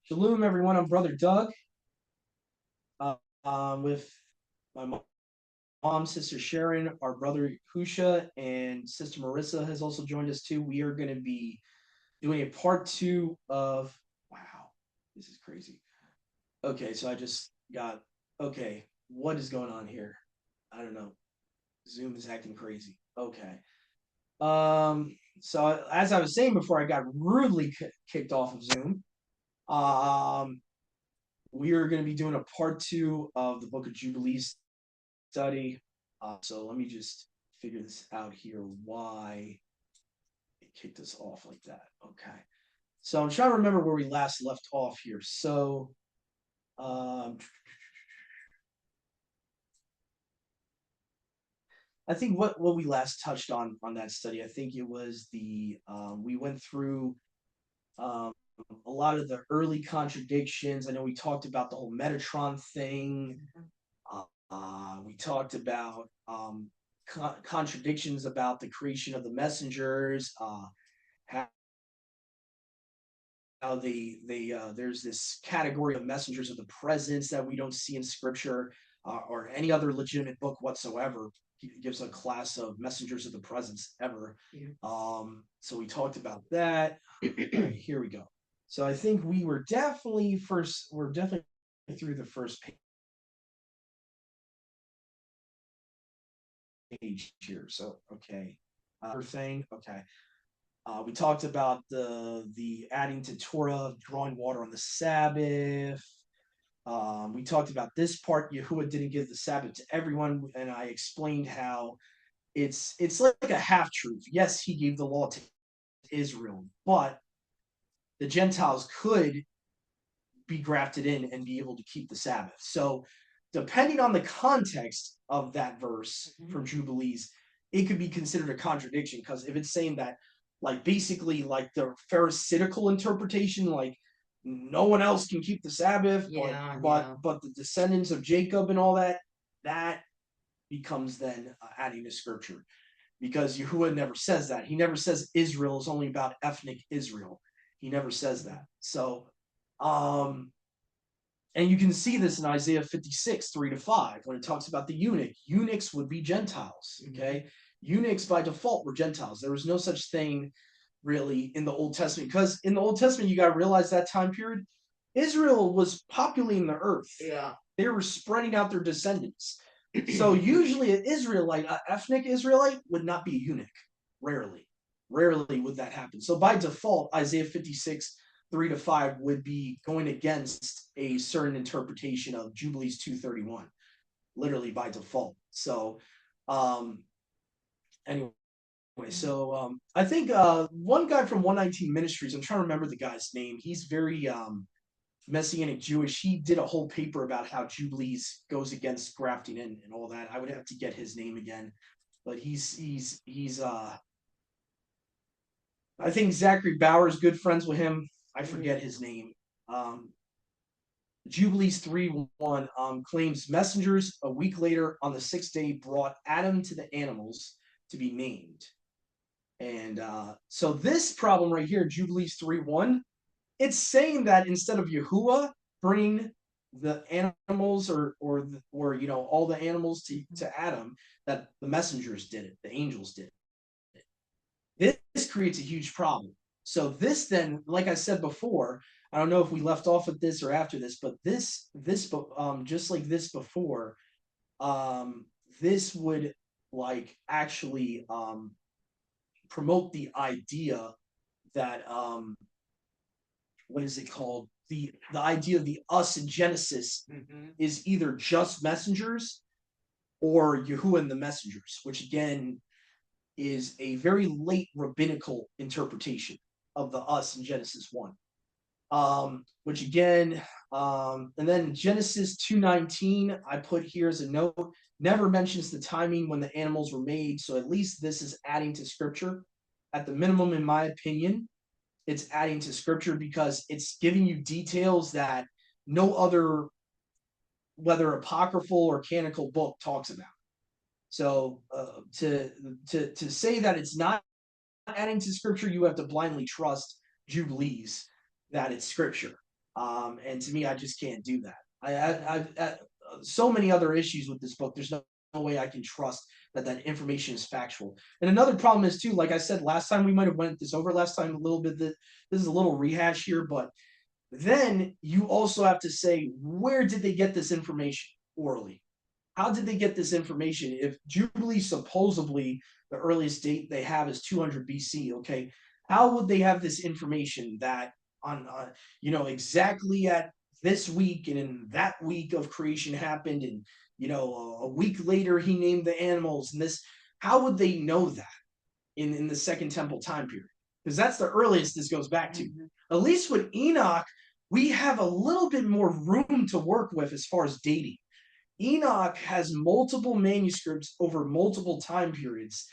Shalom, everyone. I'm Brother Doug uh, with my mom, Sister Sharon, our brother Husha, and Sister Marissa has also joined us too. We are going to be doing a part two of. Wow, this is crazy. Okay, so I just got. Okay, what is going on here? I don't know. Zoom is acting crazy. Okay. So as I was saying before, I got rudely kicked off of Zoom. Um, we are going to be doing a part two of the Book of Jubilees study. So let me just figure this out here. Why it kicked us off like that? Okay. So I'm trying to remember where we last left off here. So um, I think what we last touched on that study. I think it was the we went through um, a lot of the early contradictions. I know we talked about the whole Metatron thing. We talked about contradictions about the creation of the messengers, how, there's this category of messengers of the presence that we don't see in scripture or any other legitimate book whatsoever. It gives a class of messengers of the presence ever. Yeah. So we talked about that. All right, here we go. So I think we're definitely through the first page here. So okay, thing. Okay, we talked about the adding to Torah, drawing water on the Sabbath. We talked about this part. Yahuwah didn't give the Sabbath to everyone, and I explained how it's like a half truth. Yes, he gave the law to Israel, but the Gentiles could be grafted in and be able to keep the Sabbath. So, depending on the context of that verse from Jubilees, it could be considered a contradiction because if it's saying that, like basically, like the Pharisaical interpretation, like no one else can keep the Sabbath, but the descendants of Jacob and all that, that becomes then adding to Scripture because Yahuwah never says that. He never says Israel is only about ethnic Israel. He never says that. So, and you can see this in Isaiah 56, 3-5, when it talks about the eunuch. Eunuchs would be Gentiles, okay? Eunuchs by default were Gentiles. There was no such thing really in the Old Testament because in the Old Testament, you got to realize that time period, Israel was populating the earth. Yeah. They were spreading out their descendants. So usually an Israelite, an ethnic Israelite, would not be a eunuch. Rarely. Rarely would that happen. So by default, Isaiah 56, 3-5 would be going against a certain interpretation of Jubilees 231, literally by default. So anyway, so I think one guy from 119 Ministries, I'm trying to remember the guy's name. He's very Messianic Jewish. He did a whole paper about how Jubilees goes against grafting in and all that. I would have to get his name again, but he's I think Zachary Bauer's good friends with him. I forget his name. Jubilees 3:1 claims messengers a week later on the sixth day brought Adam to the animals to be named. And so this problem right here, Jubilees 3:1, it's saying that instead of Yahuwah bringing the animals or all the animals to Adam, that the messengers did it, the angels did it. This creates a huge problem. So this then, like I said before, I don't know if we left off with this or after this, but this just like this before, this would like actually promote the idea that what is it called? The idea of the us in Genesis is either just messengers or Yahuwah and the messengers, which again is a very late rabbinical interpretation of the us in Genesis 1. Which again, and then Genesis 2:19, I put here as a note, never mentions the timing when the animals were made, so at least this is adding to scripture. At the minimum, in my opinion, it's adding to scripture because it's giving you details that no other, whether apocryphal or canonical book, talks about. So to say that it's not adding to scripture, you have to blindly trust Jubilees that it's scripture. And to me, I just can't do that. I've so many other issues with this book. There's no way I can trust that information is factual. And another problem is too, like I said last time, we might have went this over last time a little bit. That this is a little rehash here, but then you also have to say, where did they get this information orally? How did they get this information? If Jubilee supposedly the earliest date they have is 200 BC, okay, how would they have this information that on exactly at this week and in that week of creation happened, and a week later he named the animals, and this, how would they know that in the Second Temple time period? Because that's the earliest this goes back to. At least with Enoch, we have a little bit more room to work with as far as dating. Enoch has multiple manuscripts over multiple time periods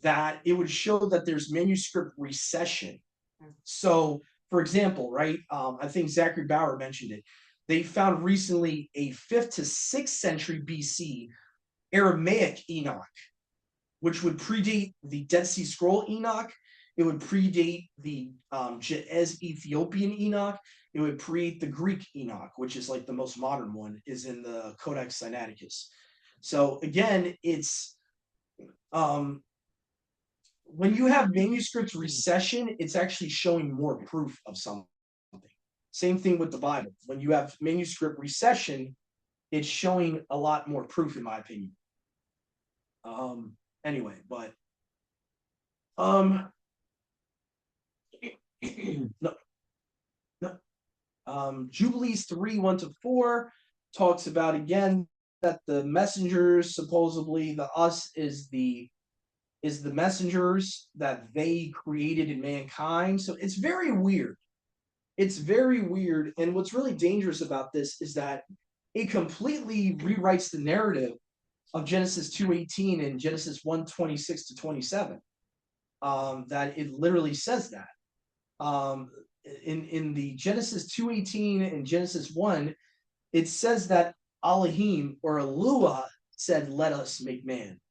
that it would show that there's manuscript recession. So, for example, right, I think Zachary Bauer mentioned it. They found recently a 5th to 6th century BC Aramaic Enoch, which would predate the Dead Sea Scroll Enoch. It would predate the Ge'ez Ethiopian Enoch. It would predate the Greek Enoch, which is like the most modern one, is in the Codex Sinaiticus. So again, it's when you have manuscripts recession, it's actually showing more proof of something. Same thing with the Bible. When you have manuscript recession, it's showing a lot more proof, in my opinion. Anyway, but Jubilees 3:1-4 talks about again that the messengers, supposedly the us is the messengers that they created in mankind. So it's very weird. It's very weird. And what's really dangerous about this is that it completely rewrites the narrative of Genesis 2:18 and Genesis 1:26-27. That it literally says that. In the Genesis 2:18 and Genesis 1, it says that Elohim or Eluah said, "Let us make man."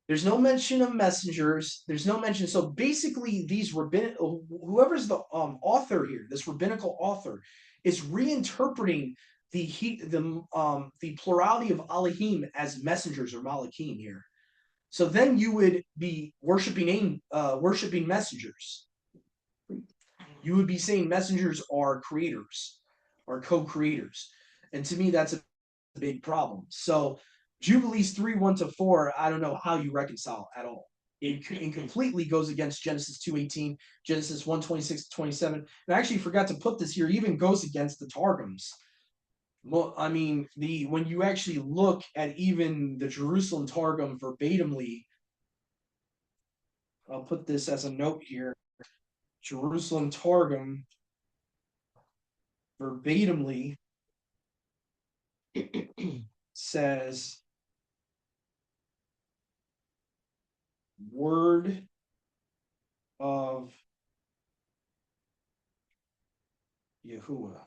There's no mention of messengers. There's no mention. So basically, these whoever's the author here, this rabbinical author, is reinterpreting the plurality of Elohim as messengers or Malachim here. So then you would be worshiping messengers. You would be saying messengers are creators, or co-creators, and to me that's a big problem. So Jubilees 3:1-4, I don't know how you reconcile at all. It completely goes against Genesis 2:18, Genesis 1:26-27. And I actually forgot to put this here. It even goes against the Targums. Well, I mean, when you actually look at even the Jerusalem Targum verbatimly, I'll put this as a note here. Jerusalem Targum verbatimly says word of Yahuwah.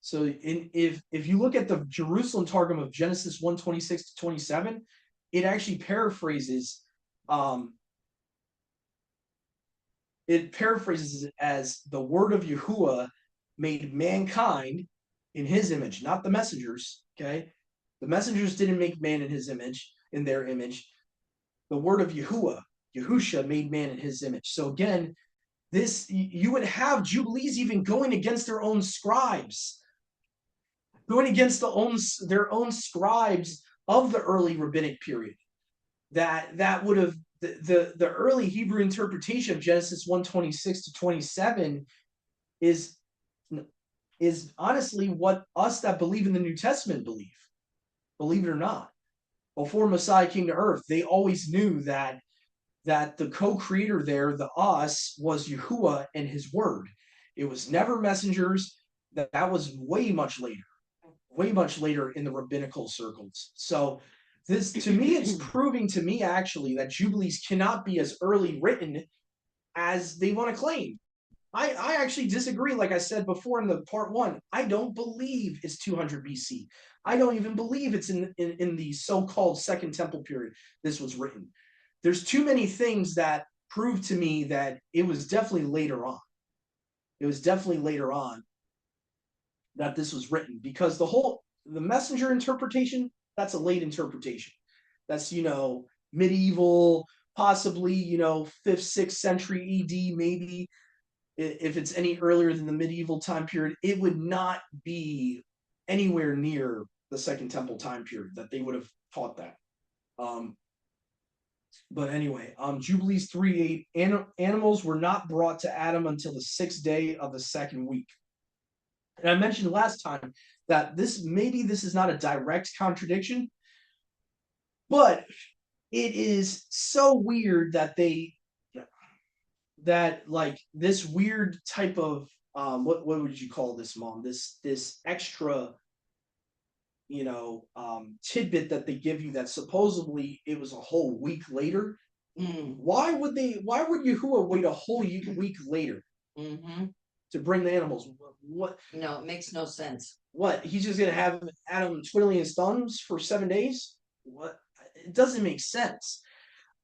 So if you look at the Jerusalem Targum of Genesis 1:26-27, it actually paraphrases it as the word of Yahuwah made mankind in his image, not the messengers. Okay, the messengers didn't make man in his image, in their image. The word of Yahuwah, Yahusha, made man in his image. So again, you would have Jubilees even going against their own scribes, going against their own scribes of the early rabbinic period. That would have the early Hebrew interpretation of Genesis 1:26-27 is honestly what us that believe in the New Testament believe it or not. Before Messiah came to earth, they always knew that the co-creator there, the us, was Yahuwah and his word. It was never messengers. That was way much later in the rabbinical circles. So this, to me, it's proving to me actually that Jubilees cannot be as early written as they want to claim. I actually disagree. Like I said before in the part 1, I don't believe it's 200 BC. I don't even believe it's in the so-called Second Temple period this was written. There's too many things that prove to me that it was definitely later on. It was definitely later on. that this was written, because the messenger interpretation, that's a late interpretation. That's, medieval, possibly, 5th, 6th century ED, maybe. If it's any earlier than the medieval time period, it would not be anywhere near the Second Temple time period that they would have taught that. But anyway, Jubilees 3:8, animals were not brought to Adam until the 6th day of the second week. And I mentioned last time that this is not a direct contradiction, but it is so weird that like this weird type of what would you call this, Mom? This extra tidbit that they give you that supposedly it was a whole week later. Why would Yahuwah wait a whole week later to bring the animals? What? No, it makes no sense. What? He's just gonna have Adam twiddling his thumbs for 7 days? What? It doesn't make sense.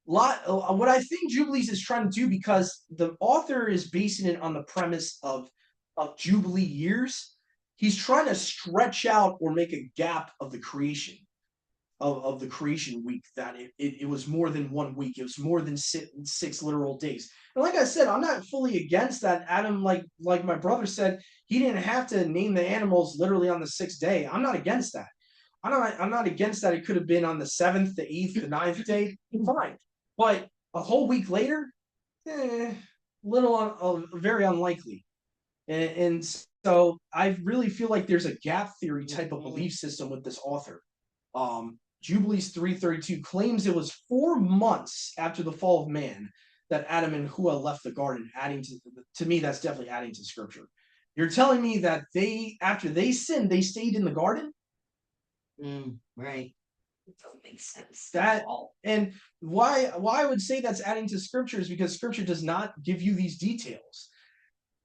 What I think Jubilees is trying to do, because the author is basing it on the premise of Jubilee years, he's trying to stretch out or make a gap of the creation of the creation week, that it was more than 1 week. It was more than six literal days. And like I said, I'm not fully against that. Adam, like my brother said, he didn't have to name the animals literally on the 6th day. I'm not against that. I'm not against that. It could have been on the 7th, the 8th, the 9th day. Fine. But a whole week later, very unlikely. And so I really feel like there's a gap theory type of belief system with this author. Jubilees 3:32 claims it was 4 months after the fall of man that Adam and Hua left the garden, adding to me, that's definitely adding to scripture. You're telling me that after they sinned, they stayed in the garden? Right. It doesn't make sense. And why I would say that's adding to scripture is because scripture does not give you these details.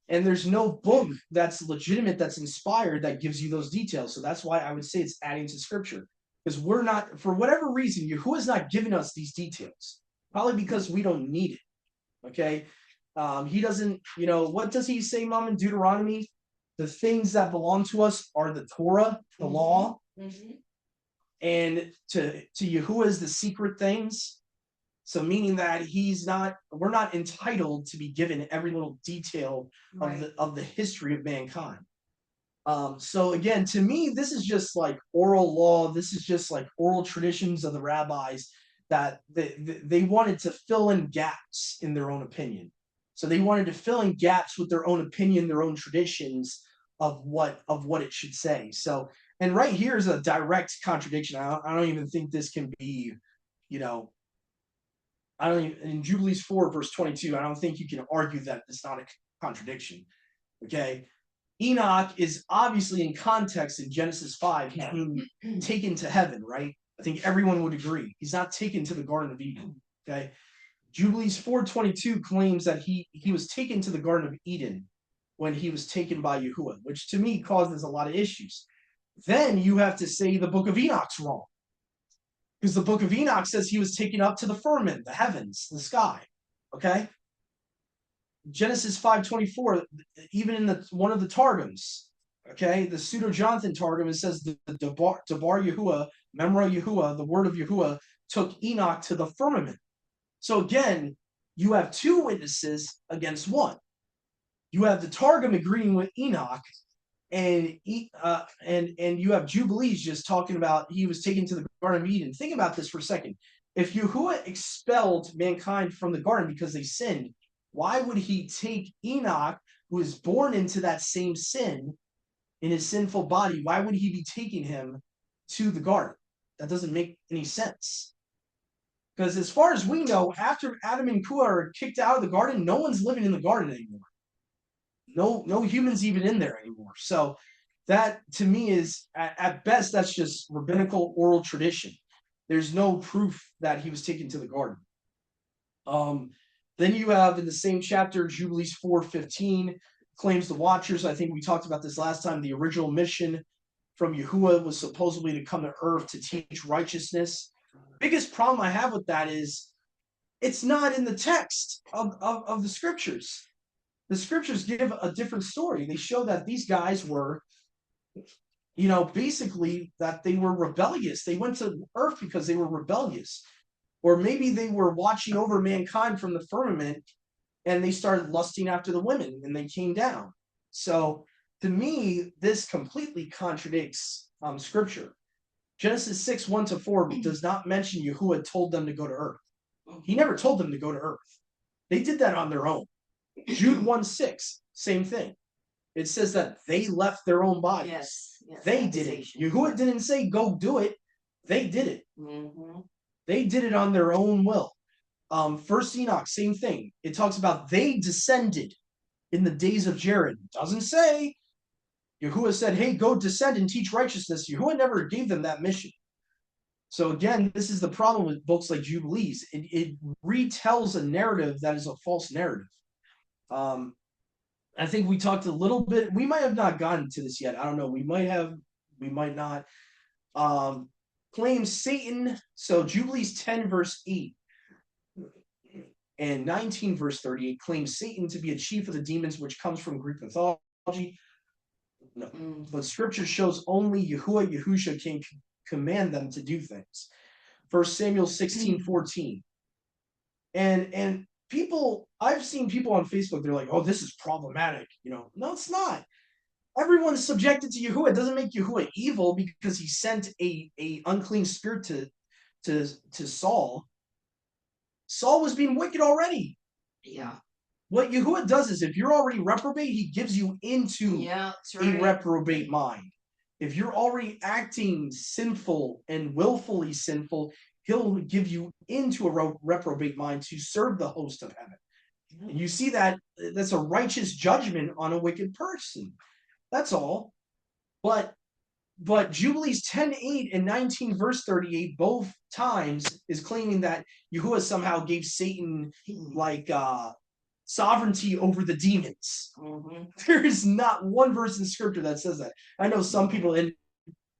And there's no book that's legitimate, that's inspired, that gives you those details. So that's why I would say it's adding to scripture. Because we're not, for whatever reason, Yahuwah's not giving us these details. Probably because we don't need it. Okay? He doesn't, what does he say, Mom, in Deuteronomy? The things that belong to us are the Torah, the law. And to Yahuwah is the secret things. So meaning that we're not entitled to be given every little detail of the history of mankind. So again, to me, this is just like oral law. This is just like oral traditions of the rabbis that they wanted to fill in gaps in their own opinion. So they wanted to fill in gaps with their own opinion, their own traditions of what it should say. So, and right here is a direct contradiction. I don't even think this can be, in Jubilees 4 verse 22, I don't think you can argue that it's not a contradiction. Okay. Enoch is obviously in context in Genesis 5. He's being taken to heaven, right? I think everyone would agree. He's not taken to the Garden of Eden. Okay. Jubilees 4:22 claims that he was taken to the Garden of Eden when he was taken by Yahuwah, which to me causes a lot of issues. Then you have to say the book of Enoch's wrong. Because the book of Enoch says he was taken up to the firmament, the heavens, the sky. Okay? Genesis 5:24, even in one of the Targums, okay, the Pseudo-Jonathan Targum, it says the Debar Yahuwah, Memra Yahuwah, the word of Yahuwah, took Enoch to the firmament. So again, you have 2 witnesses against 1. You have the Targum agreeing with Enoch, and you have Jubilees just talking about he was taken to the Garden of Eden. Think about this for a second. If Yahuwah expelled mankind from the garden because they sinned, why would he take Enoch, who was born into that same sin, in his sinful body? Why would he be taking him to the garden? That doesn't make any sense. Because as far as we know, after Adam and Hua are kicked out of the garden, no one's living in the garden anymore. No humans even in there anymore. So that, to me, is, at best, that's just rabbinical oral tradition. There's no proof that he was taken to the garden. Then you have in the same chapter, Jubilees 4:15, claims the Watchers. I think we talked about this last time. The original mission from Yahuwah was supposedly to come to earth to teach righteousness. Biggest problem I have with that is it's not in the text of the scriptures. The scriptures give a different story. They show that these guys were basically that they were rebellious. They went to earth because they were rebellious. Or maybe they were watching over mankind from the firmament and they started lusting after the women and they came down. So to me, this completely contradicts scripture. Genesis 6:1-4 does not mention Yahuwah told them to go to earth. He never told them to go to earth. They did that on their own. Jude 1:6, same thing. It says that they left their own bodies. Yes, they did it. Yahuwah didn't say go do it. They did it. They did it on their own will. First Enoch, same thing. It talks about they descended in the days of Jared. It doesn't say Yahuwah said, hey, go descend and teach righteousness. Yahuwah never gave them that mission. So again, this is the problem with books like Jubilees. It retells a narrative that is a false narrative. I think we talked a little bit. We might have not gotten to this yet. I don't know. We might have. We might not. Claims Satan. So Jubilees 10 verse 8 and 19 verse 38 claims Satan to be a chief of the demons, which comes from Greek mythology. No, but Scripture shows only Yahuwah Yahusha can command them to do things. 1 Samuel 16:14. And people, I've seen people on Facebook, they're like, oh, this is problematic. No, it's not. Everyone's subjected to Yahuwah. It doesn't make Yahuwah evil because he sent a unclean spirit to Saul. Saul was being wicked already. Yeah. What Yahuwah does is if you're already reprobate, he gives you into a reprobate mind. If you're already acting sinful and willfully sinful, he'll give you into a reprobate mind to serve the host of heaven. And you see that's a righteous judgment on a wicked person. That's all. But Jubilees 10:8 and 19 verse 38 both times is claiming that Yahuwah somehow gave Satan like sovereignty over the demons. There is not one verse in scripture that says that. I know some people, and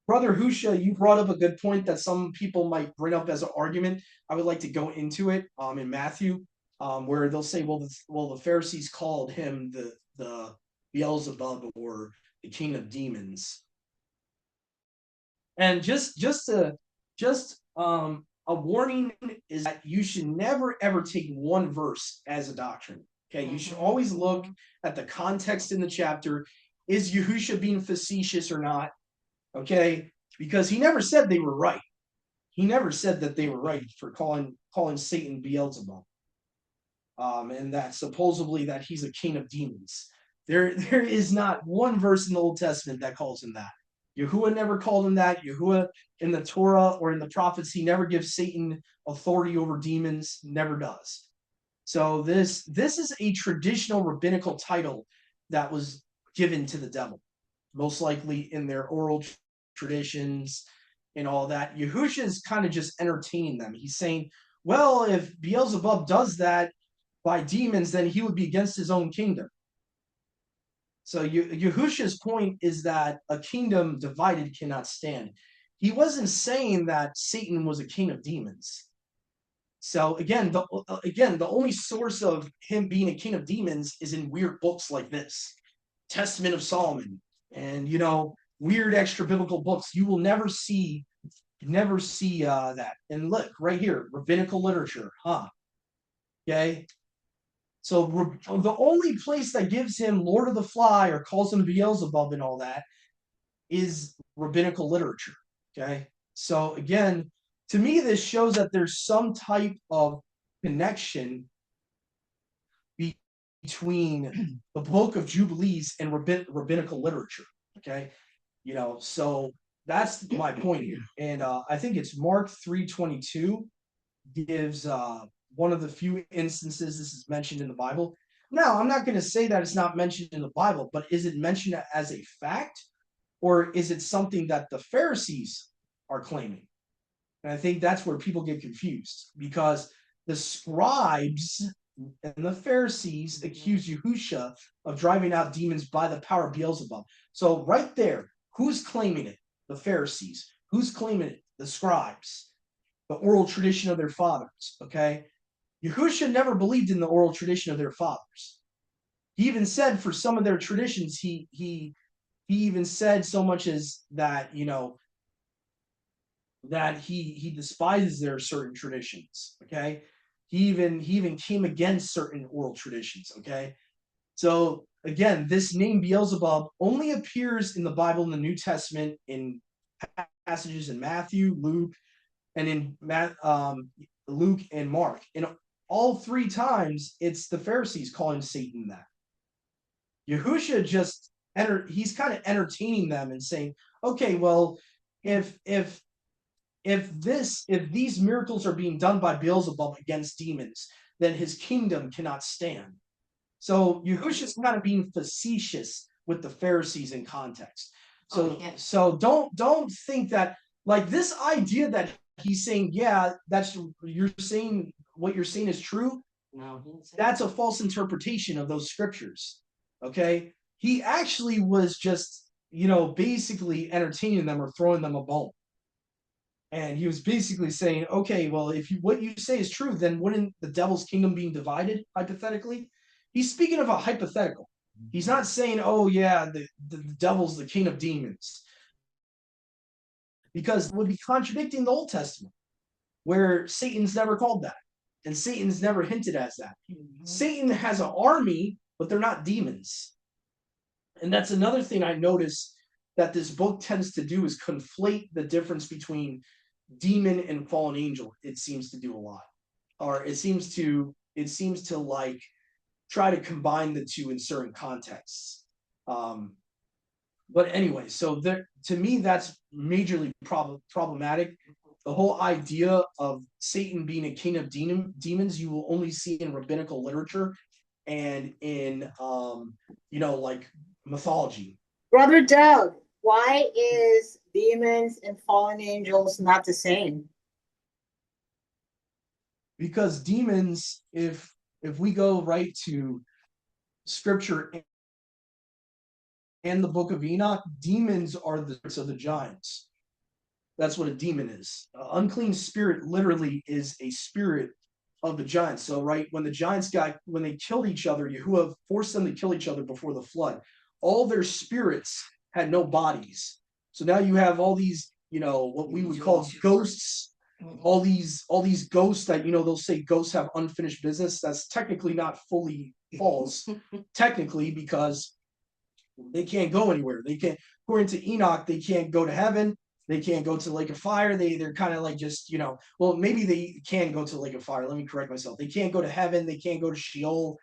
Brother Husha, you brought up a good point that some people might bring up as an argument. I would like to go into it in Matthew, where they'll say, well, the Pharisees called him the Beelzebub or the king of demons. And a warning is that you should never ever take one verse as a doctrine. Okay, you should always look at the context in the chapter. Is Yahusha being facetious or not? Okay, because he never said they were right. He never said that they were right for calling Satan Beelzebub, and that supposedly that he's a king of demons. There is not one verse in the Old Testament that calls him that. Yahuwah never called him that. Yahuwah in the Torah or in the prophets, he never gives Satan authority over demons. Never does. So this is a traditional rabbinical title that was given to the devil, most likely in their oral traditions and all that. Yahusha is kind of just entertaining them. He's saying, well, if Beelzebub does that by demons, then he would be against his own kingdom. So Yahusha's point is that a kingdom divided cannot stand. He wasn't saying that Satan was a king of demons. So again, the only source of him being a king of demons is in weird books like this, Testament of Solomon, and weird extra biblical books. You will never see that. And look right here, rabbinical literature, huh? Okay. So the only place that gives him Lord of the Fly or calls him Beelzebub and all that is rabbinical literature. Okay. So again, to me, this shows that there's some type of connection between the book of Jubilees and rabbinical literature. Okay. So that's my point here. And I think it's Mark 3:22 gives one of the few instances this is mentioned in the Bible. Now, I'm not going to say that it's not mentioned in the Bible, but is it mentioned as a fact, or is it something that the Pharisees are claiming? And I think that's where people get confused, because the scribes and the Pharisees accuse Yahusha of driving out demons by the power of Beelzebub. So right there, who's claiming it? The Pharisees. Who's claiming it? The scribes. The oral tradition of their fathers. Okay. Yahusha never believed in the oral tradition of their fathers. He even said for some of their traditions, he he even said so much as that, that he despises their certain traditions. Okay, he even came against certain oral traditions. Okay, so again, this name Beelzebub only appears in the Bible in the New Testament in passages in Matthew, Luke, and in Luke and Mark. And all three times, it's the Pharisees calling Satan that. Yahusha just he's kind of entertaining them and saying, okay, well, if if if these miracles are being done by Beelzebub against demons, then his kingdom cannot stand. So Yahusha's kind of being facetious with the Pharisees in context. So don't think that, like, this idea that he's saying, yeah, that's you're saying what you're saying is true. No, That's a false interpretation of those scriptures. Okay, he actually was just basically entertaining them or throwing them a bone. And he was basically saying, okay, well, if what you say is true, then wouldn't the devil's kingdom being divided, hypothetically? He's speaking of a hypothetical. He's not saying, oh, yeah, the devil's the king of demons. Because it would be contradicting the Old Testament, where Satan's never called that. And Satan's never hinted as that. Satan has an army, but they're not demons. And that's another thing I notice that this book tends to do, is conflate the difference between demon and fallen angel. It seems to do a lot, or it seems to like try to combine the two in certain contexts. But anyway, so to me, that's majorly problematic. The whole idea of Satan being a king of demons, you will only see in rabbinical literature and in like mythology. Brother Doug, why is demons and fallen angels not the same? Because demons, if we go right to scripture and the book of Enoch, demons are the spirits of the giants. That's what a demon is. Unclean spirit literally is a spirit of the giants. So, right, when the giants when they killed each other, Yahuwah forced them to kill each other before the flood. All their spirits had no bodies. So now you have all these, what we would call ghosts. All these ghosts that they'll say ghosts have unfinished business. That's technically not fully false, technically, because they can't go anywhere. They can't, according to Enoch, they can't go to heaven. They can't go to the lake of fire. They're kind of like just, well, maybe they can go to the lake of fire. Let me correct myself. They can't go to heaven. They can't go to Sheol.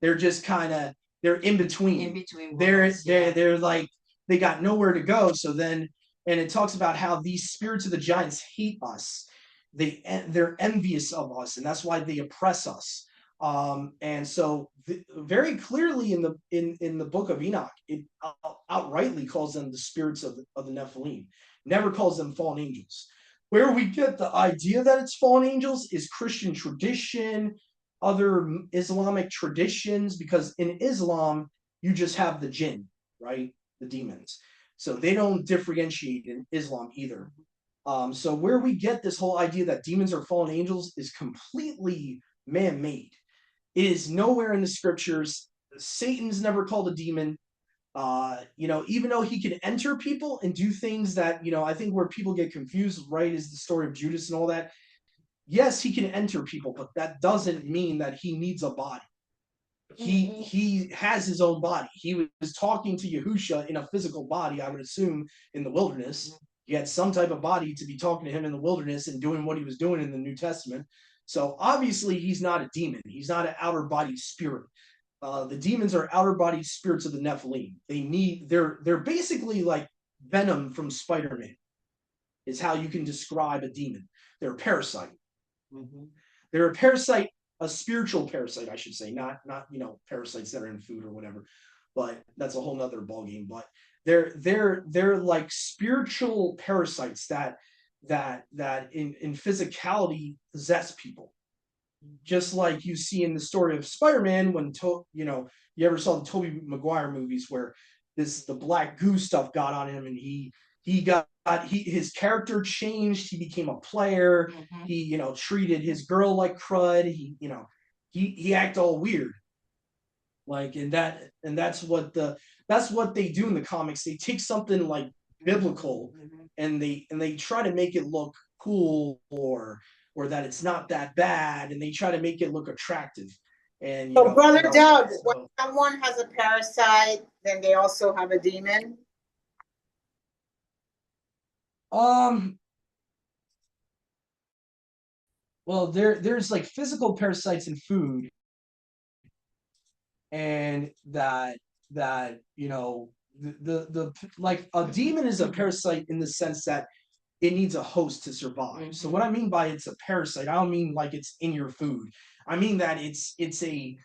They're just they're in between. In between. They're like, they got nowhere to go. So then, and it talks about how these spirits of the giants hate us. They're envious of us, and that's why they oppress us. And so very clearly in the book of Enoch, it outrightly calls them the spirits of the Nephilim. Never calls them fallen angels. Where we get the idea that it's fallen angels is Christian tradition, other Islamic traditions, because in Islam, you just have the jinn, right? The demons. So they don't differentiate in Islam either. So where we get this whole idea that demons are fallen angels is completely man-made. It is nowhere in the scriptures. Satan's never called a demon. Even though he can enter people and do things that, I think where people get confused, right, is the story of Judas and all that. Yes, he can enter people, but that doesn't mean that he needs a body. He has his own body. He was talking to Yahusha in a physical body, I would assume, in the wilderness. He had some type of body to be talking to him in the wilderness and doing what he was doing in the New Testament. So obviously he's not a demon. He's not an outer body spirit. The demons are outer body spirits of the Nephilim. They're basically like Venom from Spider-Man, is how you can describe a demon. They're a parasite. Mm-hmm. They're a parasite, a spiritual parasite, I should say, not parasites that are in food or whatever. But that's a whole nother ballgame. But they're like spiritual parasites that in physicality possess people. Just like you see in the story of Spider-Man, when you ever saw the Tobey Maguire movies, where the black goo stuff got on him, and his character changed. He became a player. Mm-hmm. He treated his girl like crud. He acted all weird. Like, and that's what the that's what they do in the comics. They take something like biblical Mhm. and they try to make it look cool or that it's not that bad, and they try to make it look attractive. And So, Brother Doug, when so someone has a parasite, then they also have a demon? um well there's like physical parasites in food, and that the like a demon is a parasite in the sense that it needs a host to survive. So what I mean by it's a parasite, I don't mean like it's in your food. I mean that it's a,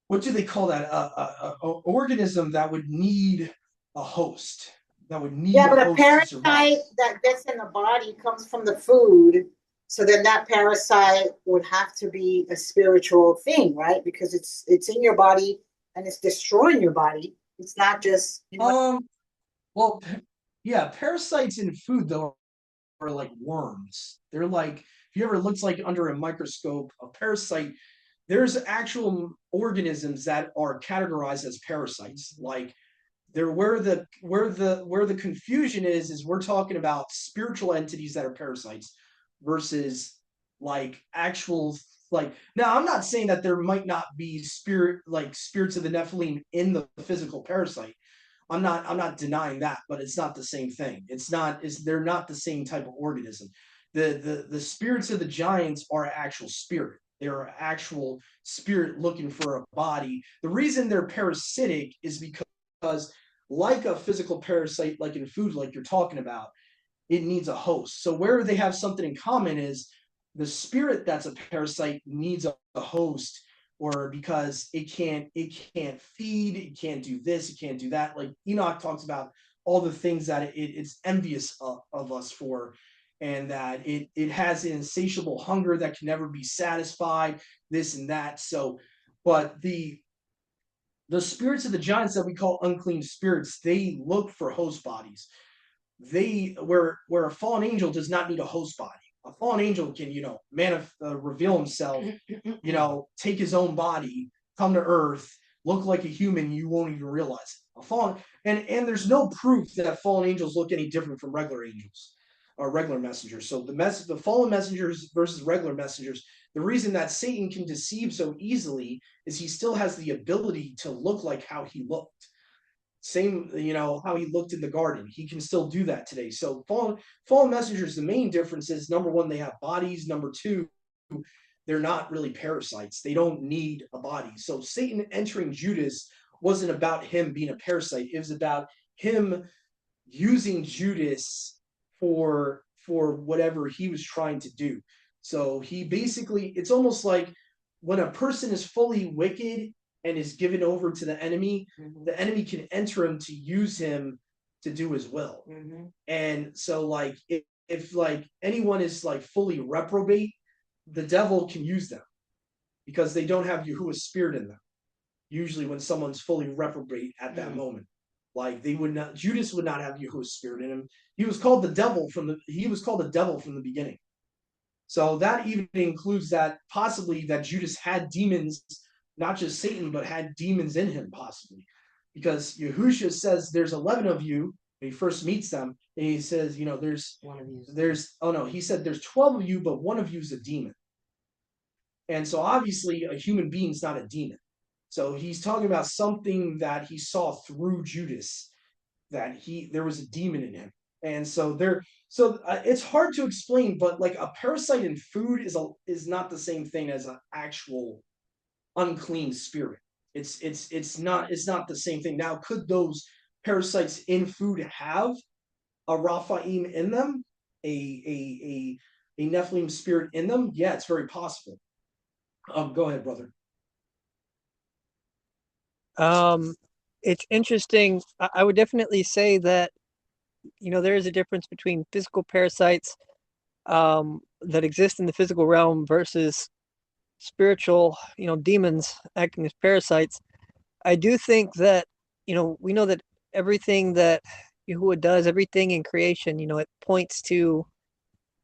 what do they call that? A organism that would need a host, that would need Yeah, a but a host to survive. parasite that gets in the body comes from the food. So then that parasite would have to be a spiritual thing, right? Because it's in your body and it's destroying your body. It's not just, Um, well, yeah, parasites in food though are like worms. They're like, if you ever looked like under a microscope, a parasite, there's actual organisms that are categorized as parasites. Like there, where the confusion is we're talking about spiritual entities that are parasites versus like actual, like, now I'm not saying that there might not be spirits of the Nephilim in the physical parasite. I'm not denying that, but it's not the same thing. They're not the same type of organism. The spirits of the giants are actual spirit. They're actual spirit looking for a body. The reason they're parasitic is because, like a physical parasite, like in food, like you're talking about, it needs a host. So where they have something in common is the spirit that's a parasite needs a host, or because it can't feed, it can't do this, it can't do that. Like Enoch talks about all the things that it's envious of us for, and that it has an insatiable hunger that can never be satisfied, this and that. So, but the spirits of the giants that we call unclean spirits, they look for host bodies. Where a fallen angel does not need a host body. A fallen angel can, reveal himself, take his own body, come to earth, look like a human, you won't even realize it. A fallen and there's no proof that fallen angels look any different from regular angels or regular messengers. So the fallen messengers versus regular messengers, the reason that Satan can deceive so easily is he still has the ability to look like how he looked. Same, how he looked in the garden. He can still do that today. So fallen messengers, the main difference is, number one, they have bodies. Number two, they're not really parasites. They don't need a body. So Satan entering Judas wasn't about him being a parasite. It was about him using Judas for whatever he was trying to do. So he basically, it's almost like when a person is fully wicked and is given over to the enemy, the enemy can enter him to use him to do his will. And so like if like anyone is like fully reprobate, the devil can use them because they don't have Yahuwah's spirit in them. Usually when someone's fully reprobate at that moment. Like they would not, Judas would not have Yahuwah's spirit in him. He was called the devil from the beginning. So that even includes that possibly that Judas had demons, not just Satan, but had demons in him, possibly. Because Yahushua says there's 11 of you when he first meets them, and he says, he said there's 12 of you, but one of you is a demon. And so obviously a human being is not a demon. So he's talking about something that he saw through Judas, that there was a demon in him. And it's hard to explain, but like a parasite in food is not the same thing as an actual unclean spirit. It's not the same thing. Now, could those parasites in food have a Raphaim in them, a Nephilim spirit in them? Yeah, it's very possible. Go ahead, brother. It's interesting. I would definitely say that, there is a difference between physical parasites that exist in the physical realm versus spiritual, demons acting as parasites. I do think that, we know that everything that Yahuwah does, everything in creation,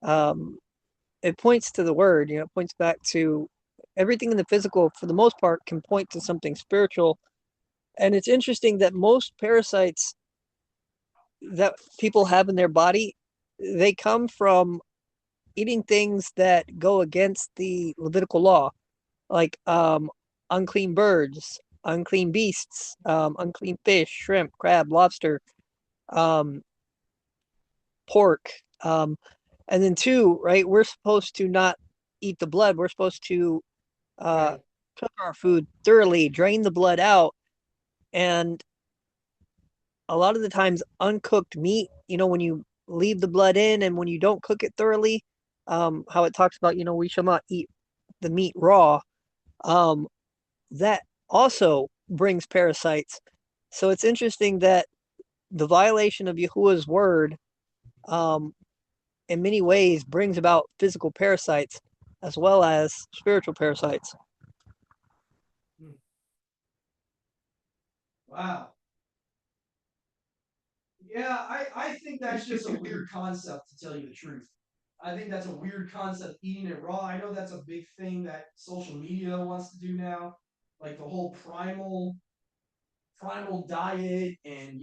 um, it points to the word, it points back to everything in the physical, for the most part, can point to something spiritual. And it's interesting that most parasites that people have in their body, they come from eating things that go against the Levitical law, like unclean birds, unclean beasts, unclean fish, shrimp, crab, lobster, um, pork. And then two, right, we're supposed to not eat the blood. We're supposed to Right. cook our food thoroughly, drain the blood out. And a lot of the times, uncooked meat, when you leave the blood in and when you don't cook it thoroughly, how it talks about, we shall not eat the meat raw, um, that also brings parasites. So it's interesting that the violation of Yahuwah's word, um, in many ways, brings about physical parasites as well as spiritual parasites. Wow. Yeah, I think that's just a weird concept, to tell you the truth. I think that's a weird concept, eating it raw. I know that's a big thing that social media wants to do now, like the whole primal diet. And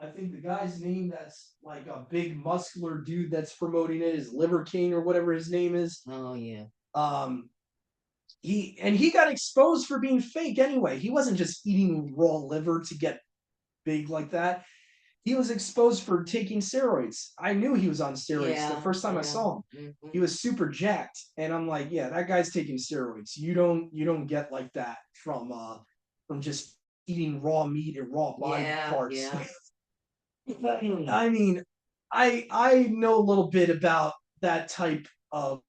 I think the guy's name that's like a big muscular dude that's promoting it is Liver King or whatever his name is. Oh yeah. Um, he got exposed for being fake anyway. He wasn't just eating raw liver to get big like that. He was exposed for taking steroids. I knew he was on steroids the Yeah. first time I Yeah. saw him. He was super jacked, and I'm like, yeah, that guy's taking steroids. You don't get like that from just eating raw meat and raw body Yeah. parts. Yeah. I mean, I know a little bit about that type of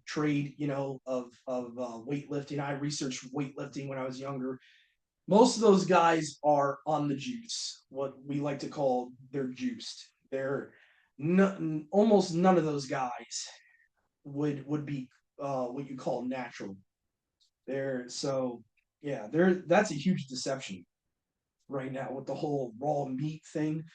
trade, of weightlifting. I researched weightlifting when I was younger. Most of those guys are on the juice, what we like to call they're juiced. Almost none of those guys would be what you call natural. They're so yeah, that's a huge deception right now with the whole raw meat thing.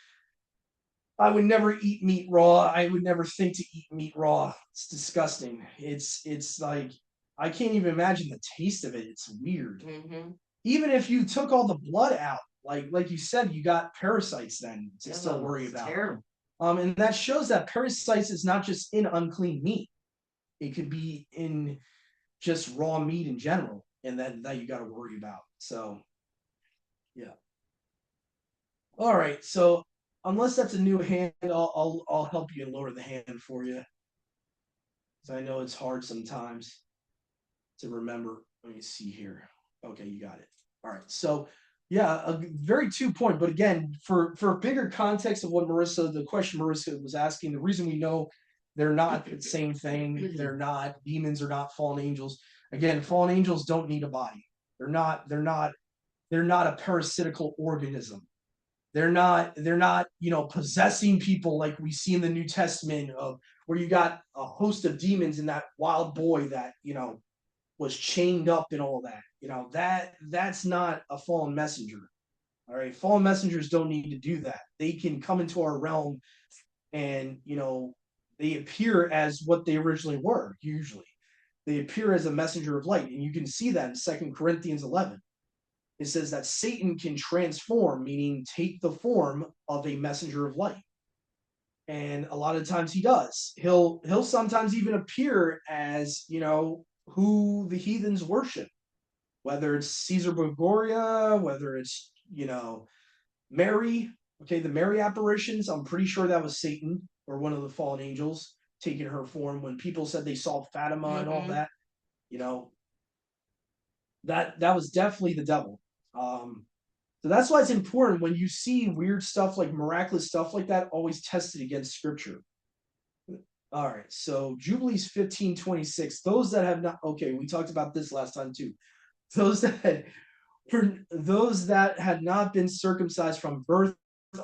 I would never eat meat raw. I would never think to eat meat raw. It's disgusting. It's like I can't even imagine the taste of it. It's weird. Mm-hmm. Even if you took all the blood out, like you said, you got parasites then to still Oh, worry it's about. terrible. And that shows that parasites is not just in unclean meat. It could be in just raw meat in general, and that you got to worry about. So yeah. All right. So unless that's a new hand, I'll help you and lower the hand for you, because I know it's hard sometimes to remember. Let me see here. Okay, you got it. All right. So yeah, a very 2 point, but again, for bigger context of what the question Marissa was asking, the reason we know they're not the same thing, they're not demons, are not fallen angels. Again, fallen angels don't need a body. They're not a parasitical organism. They're not possessing people like we see in the New Testament, of where you got a host of demons and that wild boy that was chained up and all that. That's not a fallen messenger. All right, fallen messengers don't need to do that. They can come into our realm, and they appear as what they originally were. Usually, they appear as a messenger of light, and you can see that in 2 Corinthians 11. It says that Satan can transform, meaning take the form of a messenger of light. And a lot of times he does. He'll sometimes even appear as who the heathens worship, whether it's Caesar Borgia, whether it's Mary. Okay, the Mary apparitions, I'm pretty sure that was Satan or one of the fallen angels taking her form. When people said they saw Fatima and all that, you know, that was definitely the devil. So that's why it's important when you see weird stuff, like miraculous stuff like that, always test it against scripture. All right, so Jubilees 15:26. Those that have not, okay, we talked about this last time too. Those that for those that had not been circumcised from birth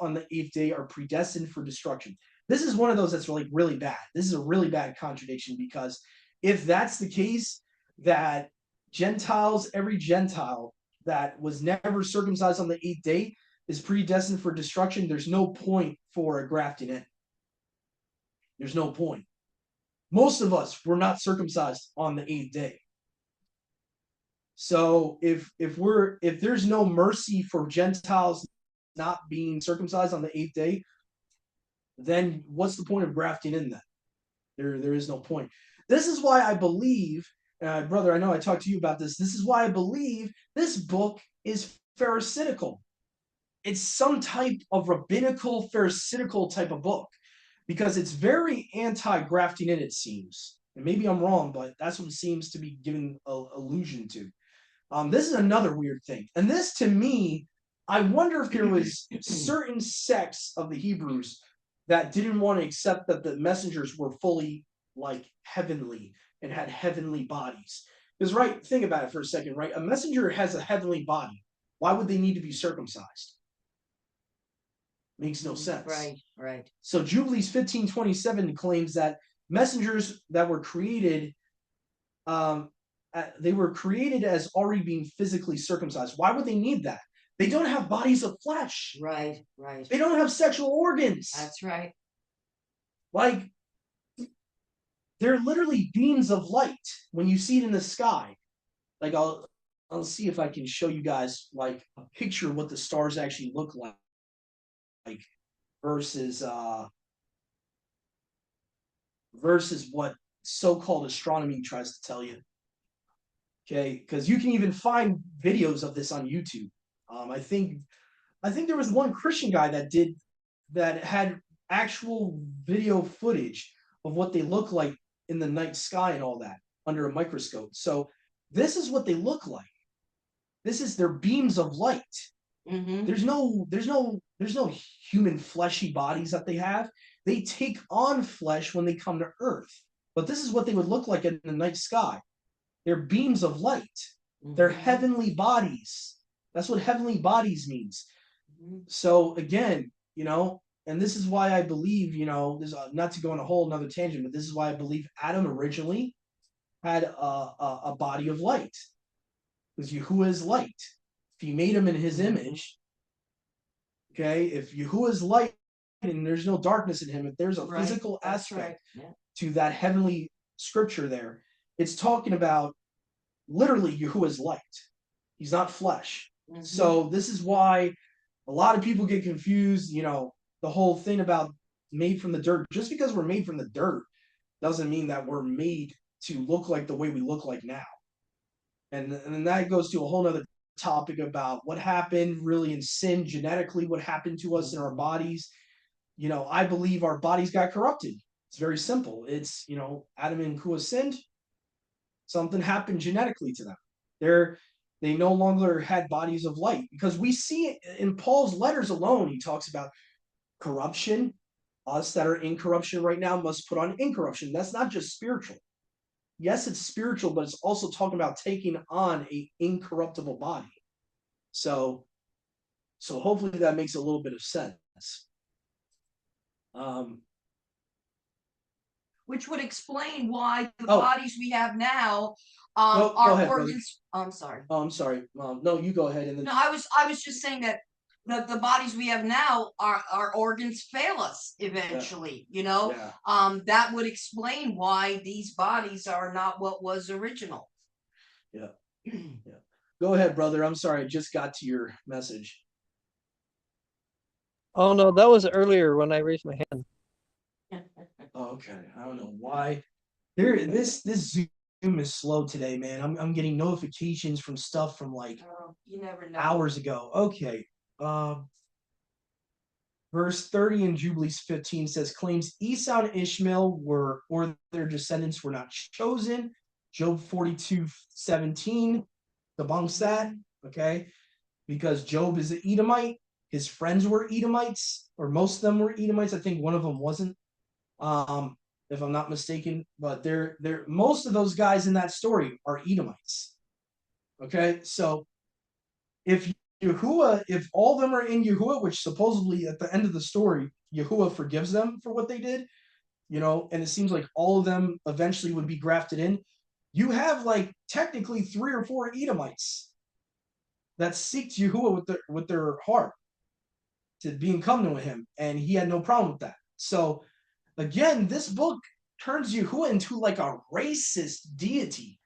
on the 8th day are predestined for destruction. This is one of those that's really bad. This is a really bad contradiction, because if that's the case, that every Gentile that was never circumcised on the 8th day is predestined for destruction, there's no point for grafting in. There's no point. Most of us were not circumcised on the 8th day. So if there's no mercy for Gentiles not being circumcised on the 8th day, then what's the point of grafting in that? There is no point. This is why I believe, brother, I know I talked to you about this. This is why I believe this book is Pharisaical. It's some type of rabbinical, Pharisaical type of book because it's very anti-grafting in, it seems. And maybe I'm wrong, but that's what it seems to be giving allusion to. This is another weird thing. And this, to me, I wonder if there was certain sects of the Hebrews that didn't want to accept that the messengers were fully like heavenly and had heavenly bodies. Because, right, think about it for a second, right? A messenger has a heavenly body. Why would they need to be circumcised? Makes no sense. Right, right. So Jubilees 15:27 claims that messengers that were created, they were created as already being physically circumcised. Why would they need that? They don't have bodies of flesh. Right, right. They don't have sexual organs. That's right. Like, they're literally beams of light when you see it in the sky. Like, I'll see if I can show you guys like a picture of what the stars actually look like versus what so-called astronomy tries to tell you. Okay, because you can even find videos of this on YouTube. I think there was one Christian guy that had actual video footage of what they look like in the night sky and all that under a microscope. So this is what they look like. This is their beams of light. Mm-hmm. There's no human fleshy bodies that they have. They take on flesh when they come to Earth. But this is what they would look like in the night sky. They're beams of light. Mm-hmm. They're heavenly bodies. That's what heavenly bodies means. Mm-hmm. So again, and this is why I believe, this not to go on a whole another tangent, but this is why I believe Adam originally had a body of light, because Yahuwah is light. If he made him in his image, okay, if Yahuwah is light and there's no darkness in him, if there's a physical aspect to that heavenly scripture there, it's talking about literally Yahuwah's light. He's not flesh. Mm-hmm. So this is why a lot of people get confused, the whole thing about made from the dirt. Just because we're made from the dirt doesn't mean that we're made to look like the way we look like now. And then that goes to a whole other topic about what happened really in sin, genetically, what happened to us in our bodies. I believe our bodies got corrupted. It's very simple. It's, Adam and Yahuwah sinned. Something happened genetically to them. They no longer had bodies of light, because we see in Paul's letters alone, he talks about corruption. Us that are in corruption right now must put on incorruption. That's not just spiritual. Yes, it's spiritual, but it's also talking about taking on a incorruptible body. So hopefully that makes a little bit of sense. Which would explain why the Oh. bodies we have now Go are ahead, organs. I'm sorry. Oh, I'm sorry. No, you go ahead. And then No, I was just saying that the bodies we have now, our organs fail us eventually. yeah. That would explain why these bodies are not what was original. Yeah. Yeah. Go ahead, brother. I'm sorry. I just got to your message. Oh no, that was earlier when I raised my hand. Okay. I don't know why. This Zoom is slow today, man. I'm getting notifications from stuff from like You never know. hours ago. Okay. Verse 30 in Jubilees 15 says, claims Esau and Ishmael or their descendants were not chosen. Job 42:17 debunks that. Okay. Because Job is an Edomite. His friends were Edomites, or most of them were Edomites. I think one of them wasn't, if I'm not mistaken. But they're most of those guys in that story are Edomites. Okay, so if all of them are in Yahuwah, which supposedly at the end of the story, Yahuwah forgives them for what they did, and it seems like all of them eventually would be grafted in. You have like technically 3 or 4 Edomites that seeked Yahuwah with their heart to become to him, and he had no problem with that. So again, this book turns Yahuwah into like a racist deity.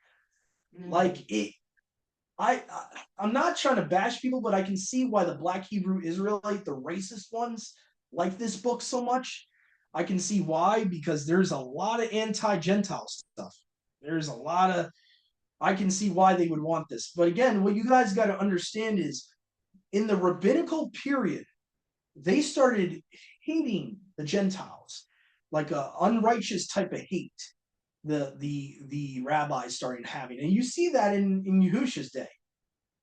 Like I'm not trying to bash people, but I can see why the Black Hebrew Israelite, the racist ones, like this book so much. I can see why, because there's a lot of anti-Gentile stuff. There's a lot of I can see why they would want this. But again, what you guys got to understand is in the rabbinical period, they started hating the Gentiles, like a unrighteous type of hate. The rabbis started having, and you see that in Yahusha's day.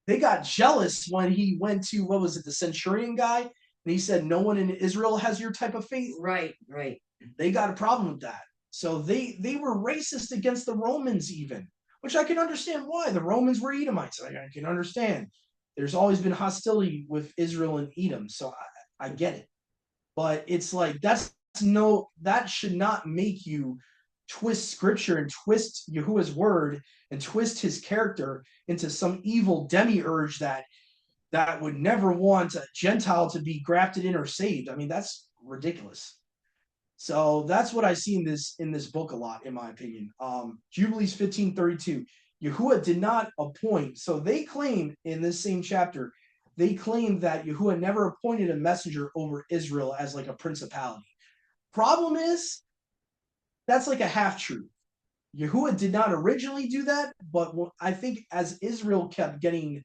They got jealous when he went to, what was it, the centurion guy, and he said, "No one in Israel has your type of faith." Right, right. They got a problem with that. So they were racist against the Romans even, which I can understand why. The Romans were Edomites. I can understand. There's always been hostility with Israel and Edom, so I get it. But it's like that should not make you twist scripture and twist Yahuwah's word and twist his character into some evil demiurge that would never want a Gentile to be grafted in or saved. I mean, that's ridiculous. So that's what I see in this book a lot, in my opinion. Jubilees 15:32. Yahuwah did not appoint. So they claim in this same chapter, they claim that Yahuwah never appointed a messenger over Israel as like a principality. Problem is, that's like a half truth. Yahuwah did not originally do that, but I think as Israel kept getting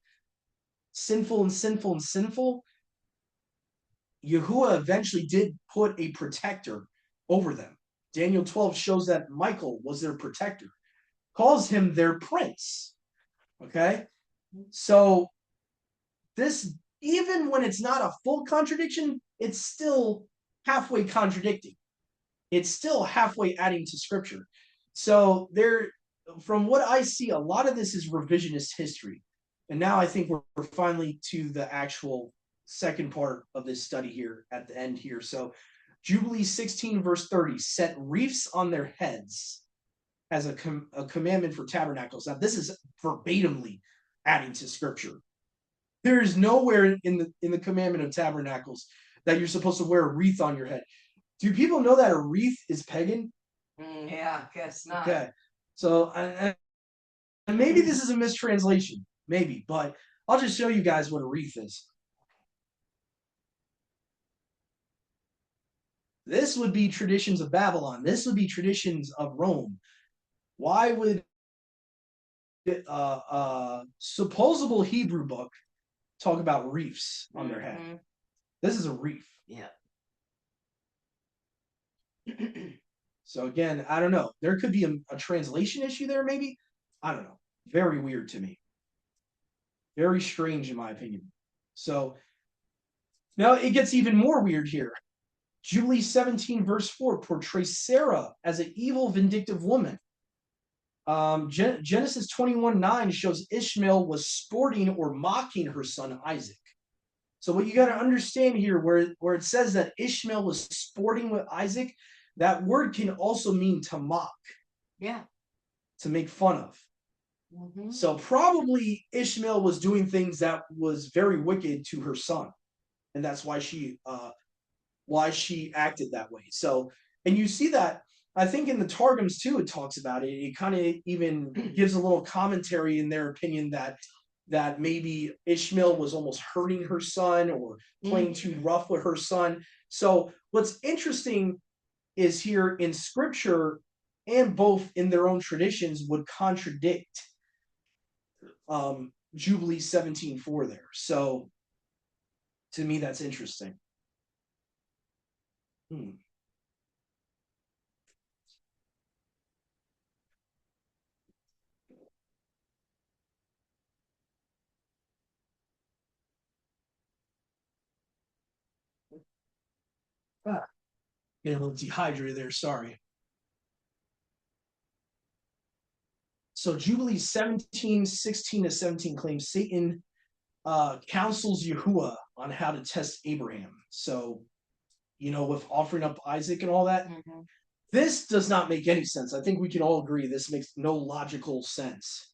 sinful and sinful and sinful, Yahuwah eventually did put a protector over them. Daniel 12 shows that Michael was their protector, calls him their prince. Okay? So this, even when it's not a full contradiction, it's still halfway contradicting. It's still halfway adding to scripture. So from what I see, a lot of this is revisionist history. And now I think we're finally to the actual second part of this study here at the end here. So Jubilees 16 verse 30, set wreaths on their heads as a commandment for tabernacles. Now this is verbatimly adding to scripture. There is nowhere in the commandment of tabernacles that you're supposed to wear a wreath on your head. Do people know that a wreath is pagan? Yeah, guess not. Okay. So and maybe this is a mistranslation, maybe, but I'll just show you guys what a wreath is. This would be traditions of Babylon. This would be traditions of Rome. Why would supposable Hebrew book talk about wreaths on their head? This is a wreath. Yeah. So again, I don't know. There could be a translation issue there, maybe. I don't know. Very weird to me. Very strange, in my opinion. So now it gets even more weird here. Jubilees 17 verse 4 portrays Sarah as an evil, vindictive woman. Genesis 21:9 shows Ishmael was sporting or mocking her son Isaac. So what you got to understand here, where it says that Ishmael was sporting with Isaac, that word can also mean to mock. Yeah. To make fun of. So probably Ishmael was doing things that was very wicked to her son, and that's why she acted that way. So, and you see that, I think in the Targums too, it talks about it. It kind of even gives a little commentary in their opinion that maybe Ishmael was almost hurting her son or playing too rough with her son. So what's interesting is here in scripture, and both in their own traditions, would contradict Jubilee 17:4 there. So to me, that's interesting. Getting a little dehydrated there, sorry. So Jubilees 17:16-17 claims Satan counsels Yahuwah on how to test Abraham. So, with offering up Isaac and all that. This does not make any sense. I think we can all agree this makes no logical sense.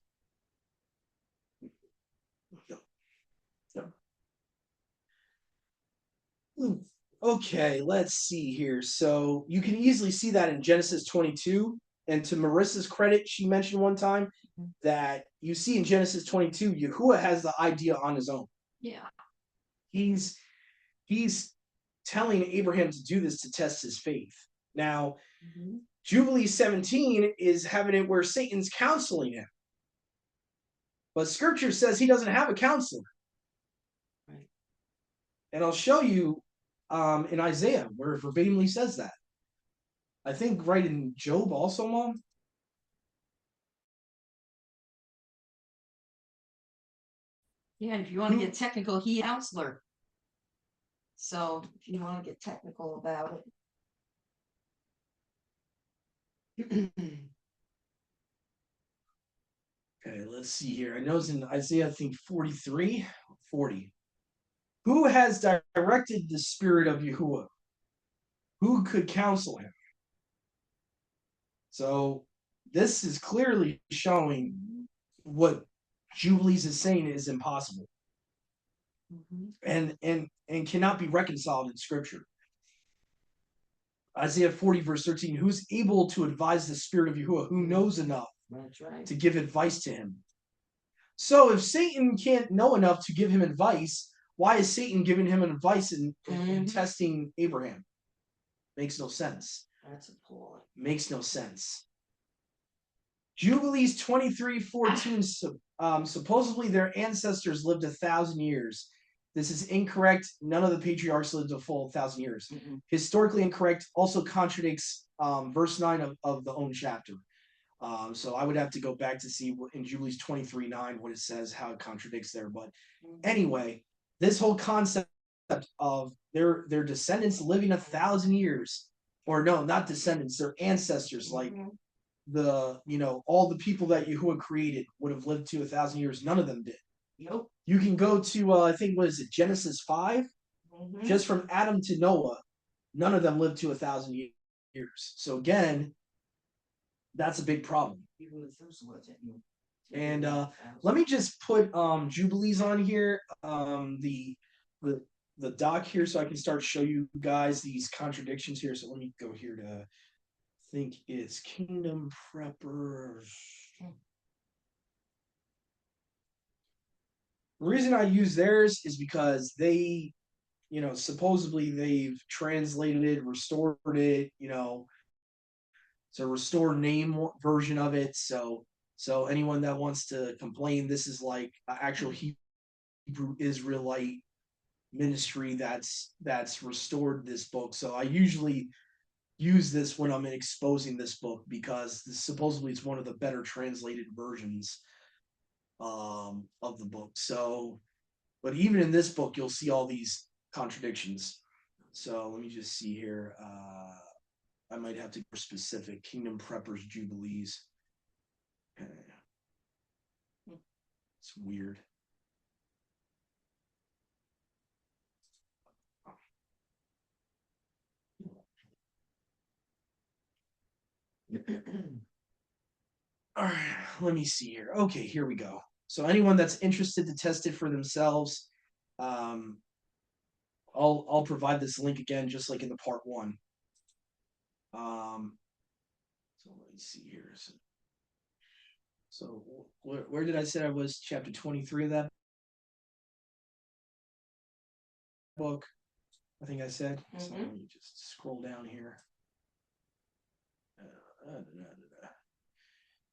Okay, let's see here. So you can easily see that in Genesis 22. and to Marissa's credit, she mentioned one time that you see in Genesis 22, Yahuwah has the idea on his own. Yeah. He's telling Abraham to do this to test his faith. Now, Jubilee 17 is having it where Satan's counseling him. But scripture says he doesn't have a counselor. Right. And I'll show you in Isaiah where it verbatimly says that. I think right in Job also, Mom. Yeah, if you want to get technical, he counselor. So if you want to get technical about it. Okay, let's see here. I know it's in Isaiah, I think 43, 40. Who has directed the spirit of Yahuwah? Who could counsel him? So this is clearly showing what Jubilees is saying is impossible and cannot be reconciled in scripture. Isaiah 40 verse 13, who's able to advise the spirit of Yahuwah, who knows enough That's right. to give advice to him? So if Satan can't know enough to give him advice, why is Satan giving him advice in testing Abraham? Makes no sense. That's appalling. Makes no sense. Jubilees 23:14, supposedly their ancestors lived 1,000 years. This is incorrect. None of the patriarchs lived a full 1,000 years. Historically incorrect. Also contradicts verse 9 of the own chapter. So I would have to go back to see in Jubilees 23:9 what it says, how it contradicts there. But anyway, this whole concept of their descendants living 1,000 years, or no, not descendants, their ancestors, like all the people that Yahuwah created would have lived to 1,000 years. None of them did. Nope. You can go to I think what is it, Genesis 5? Just from Adam to Noah, none of them lived to 1,000 years. So again, that's a big problem. And let me just put Jubilees on here, the doc here, so I can start to show you guys these contradictions here. So let me go here to, I think it's Kingdom Preppers. The reason I use theirs is because they, supposedly they've translated it, restored it, it's a restored name version of it. So anyone that wants to complain, this is like an actual Hebrew Israelite ministry that's restored this book. So I usually use this when I'm exposing this book because supposedly it's one of the better translated versions of the book. So, but even in this book, you'll see all these contradictions. So let me just see here. I might have to be specific. Kingdom Preppers Jubilees. Okay. It's weird. All right, let me see here. Okay, here we go. So anyone that's interested to test it for themselves, I'll provide this link again, just like in the part 1. So let me see here. So where did I say I was? Chapter 23 of that book, I think I said. So let me just scroll down here.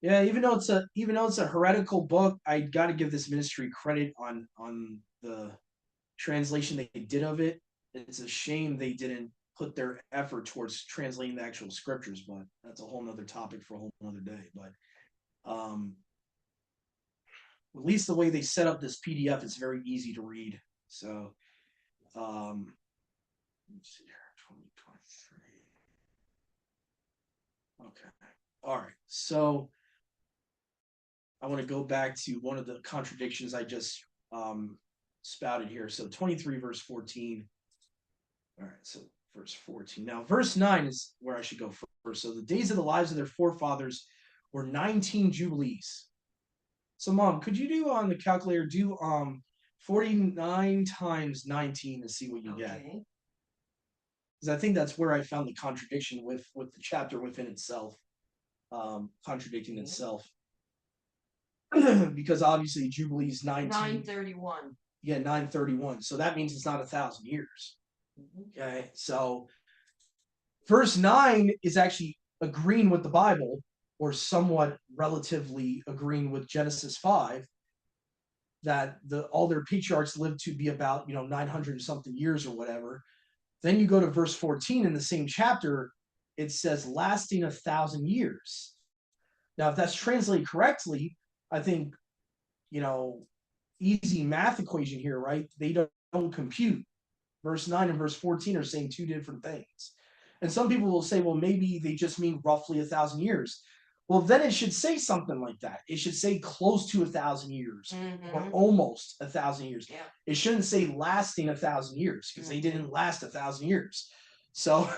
Yeah, even though it's a heretical book, I got to give this ministry credit on the translation they did of it. It's a shame they didn't put their effort towards translating the actual scriptures, but that's a whole nother topic for a whole nother day. But at least the way they set up this PDF is very easy to read. So let me see here, 2023. Okay. All right. So I want to go back to one of the contradictions I just spouted here. So 23 verse 14. All right, so verse 14. Now, verse 9 is where I should go first. So the days of the lives of their forefathers were 19 jubilees. So, Mom, could you do on the calculator, do 49 times 19 to see what you get? Because I think that's where I found the contradiction with the chapter within itself. contradicting itself. Because obviously Jubilees 931. Yeah, 931. So that means it's not 1,000 years. Okay, so verse 9 is actually agreeing with the Bible, or somewhat relatively agreeing with Genesis 5, that all their patriarchs lived to be about 900 and something years or whatever. Then you go to verse 14 in the same chapter, it says lasting 1,000 years. Now, if that's translated correctly, I think easy math equation here, right? They don't compute. Verse 9 and verse 14 are saying two different things. And some people will say, well, maybe they just mean roughly 1,000 years. Well, then it should say something like that. It should say close to 1,000 years or almost 1,000 years. Yeah. It shouldn't say lasting 1,000 years, because they didn't last 1,000 years. So,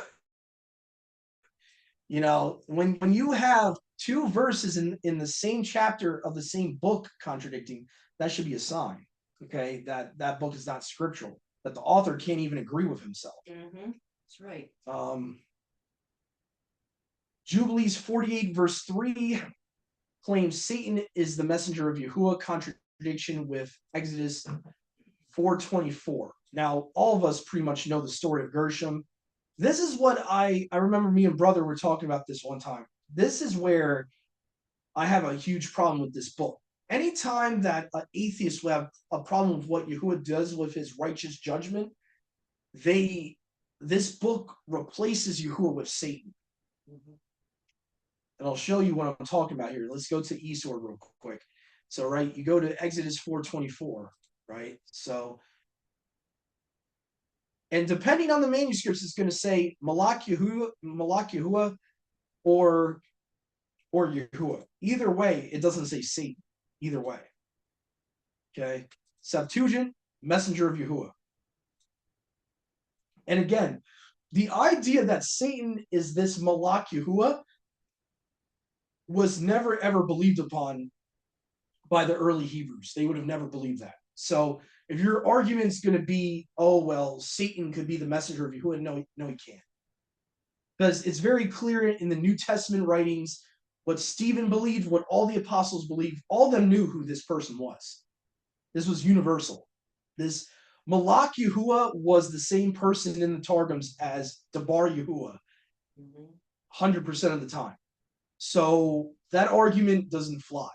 when you have two verses in the same chapter of the same book contradicting, that should be a sign, okay, that book is not scriptural, that the author can't even agree with himself. That's right. Jubilees 48 verse 3 claims Satan is the messenger of Yahuwah, contradiction with Exodus 4:24. Now, all of us pretty much know the story of Gershom. This is what I remember me and brother were talking about this one time. This is where I have a huge problem with this book. Anytime that an atheist will have a problem with what Yahuwah does with his righteous judgment, this book replaces Yahuwah with Satan. And I'll show you what I'm talking about here. Let's go to Esor real quick. So, right, you go to Exodus 4:24, right? So, and depending on the manuscripts, it's going to say Malak Yahuwah, or Yahuwah. Either way, it doesn't say Satan. Either way. Okay. Septuagint, messenger of Yahuwah. And again, the idea that Satan is this Malak Yahuwah was never ever believed upon by the early Hebrews. They would have never believed that. So if your argument's going to be, oh, well, Satan could be the messenger of Yahuwah, no, he can't. Because it's very clear in the New Testament writings what Stephen believed, what all the apostles believed. All of them knew who this person was. This was universal. This Malak Yahuwah was the same person in the Targums as Debar Yahuwah 100% of the time. So that argument doesn't fly.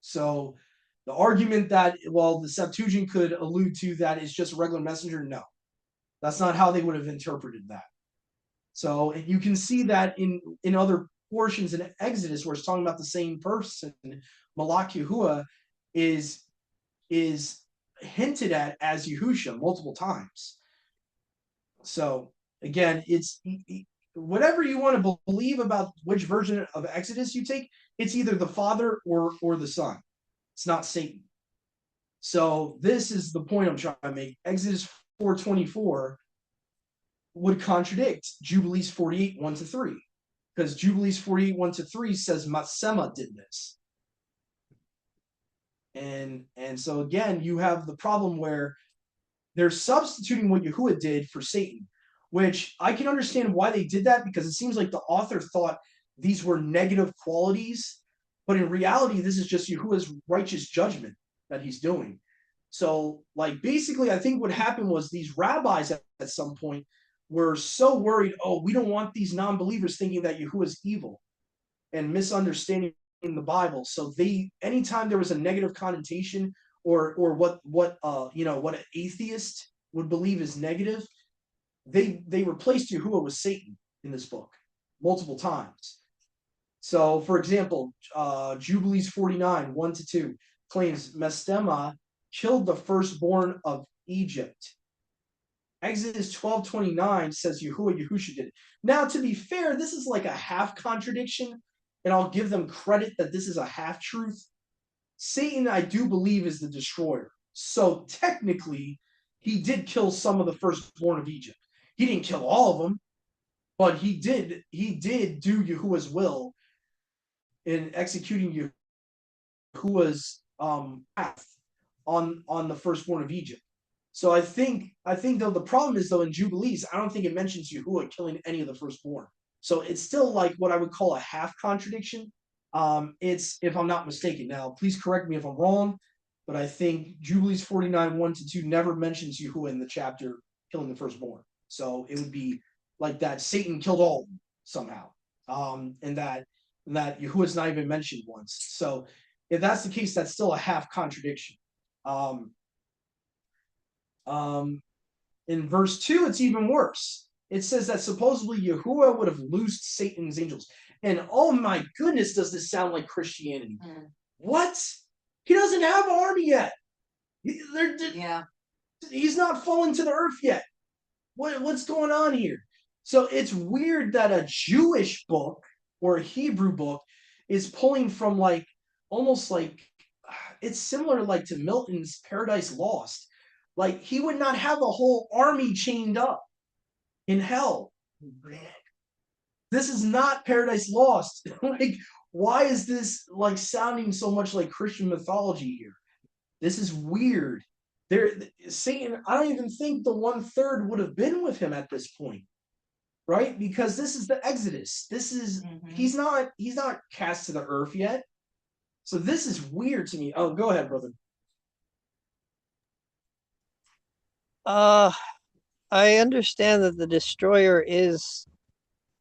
So the argument that, well, the Septuagint could allude to that is just a regular messenger, no. That's not how they would have interpreted that. So you can see that in other portions in Exodus where it's talking about the same person, Malak Yahuwah is hinted at as Yahusha multiple times. So again, it's whatever you want to believe about which version of Exodus you take, it's either the Father or the Son. It's not Satan. So this is the point I'm trying to make. Exodus 4:24 would contradict Jubilees 48, 1-3. Because Jubilees 48, 1-3 says Matsema did this. And so again, you have the problem where they're substituting what Yahuwah did for Satan, which I can understand why they did that, because it seems like the author thought these were negative qualities, but in reality, this is just Yahuwah's righteous judgment that he's doing. So, like, basically, I think what happened was these rabbis at some point were so worried, oh, we don't want these non-believers thinking that Yahuwah is evil and misunderstanding the Bible. So anytime there was a negative connotation or what an atheist would believe is negative, they replaced Yahuwah with Satan in this book multiple times. So, for example, Jubilees 49, 1-2 claims Mestema killed the firstborn of Egypt. Exodus 12:29 says Yahusha did it. Now, to be fair, this is like a half contradiction, and I'll give them credit that this is a half truth. Satan, I do believe, is the destroyer. So technically, he did kill some of the firstborn of Egypt. He didn't kill all of them, but he did do Yahuwah's will in executing Yahuwah's path on the firstborn of Egypt. So I think though the problem is, though, in Jubilees, I don't think it mentions Yahuwah killing any of the firstborn. So it's still like what I would call a half contradiction. It's, if I'm not mistaken. Now, please correct me if I'm wrong, but I think Jubilees 49, 1-2 never mentions Yahuwah in the chapter killing the firstborn. So it would be like that Satan killed all of them somehow. And that Yahuwah's not even mentioned once. So if that's the case, that's still a half contradiction. In verse 2, it's even worse. It says that supposedly Yahuwah would have loosed Satan's angels. And oh my goodness, does this sound like Christianity? What? He doesn't have an army yet. Yeah. He's not fallen to the earth yet. What's going on here? So it's weird that a Jewish book or a Hebrew book is pulling from like almost like it's similar like to Milton's Paradise Lost. Like he would not have a whole army chained up in hell. This is not Paradise Lost. Like, why is this like sounding so much like Christian mythology here? This is weird. Satan, I don't even think the 1/3 would have been with him at this point, right? Because this is the Exodus. This is he's not cast to the earth yet. So this is weird to me. Oh, go ahead, brother. I understand that the destroyer is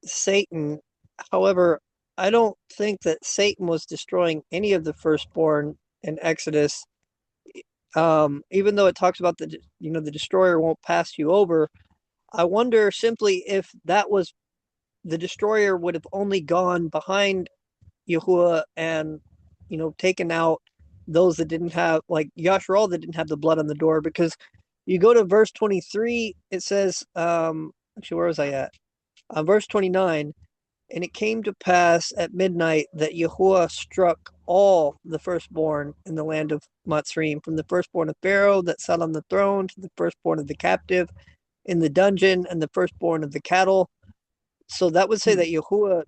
Satan. However, I don't think that Satan was destroying any of the firstborn in Exodus. Even though it talks about the destroyer won't pass you over, I wonder simply if that was the destroyer would have only gone behind Yahuwah and taken out those that didn't have, like Yashral, that didn't have the blood on the door. Because you go to verse 23, it says, actually, where was I at? Verse 29, and it came to pass at midnight that Yahuwah struck all the firstborn in the land of Matzrim, from the firstborn of Pharaoh that sat on the throne, to the firstborn of the captive in the dungeon, and the firstborn of the cattle. So that would say that Yahuwah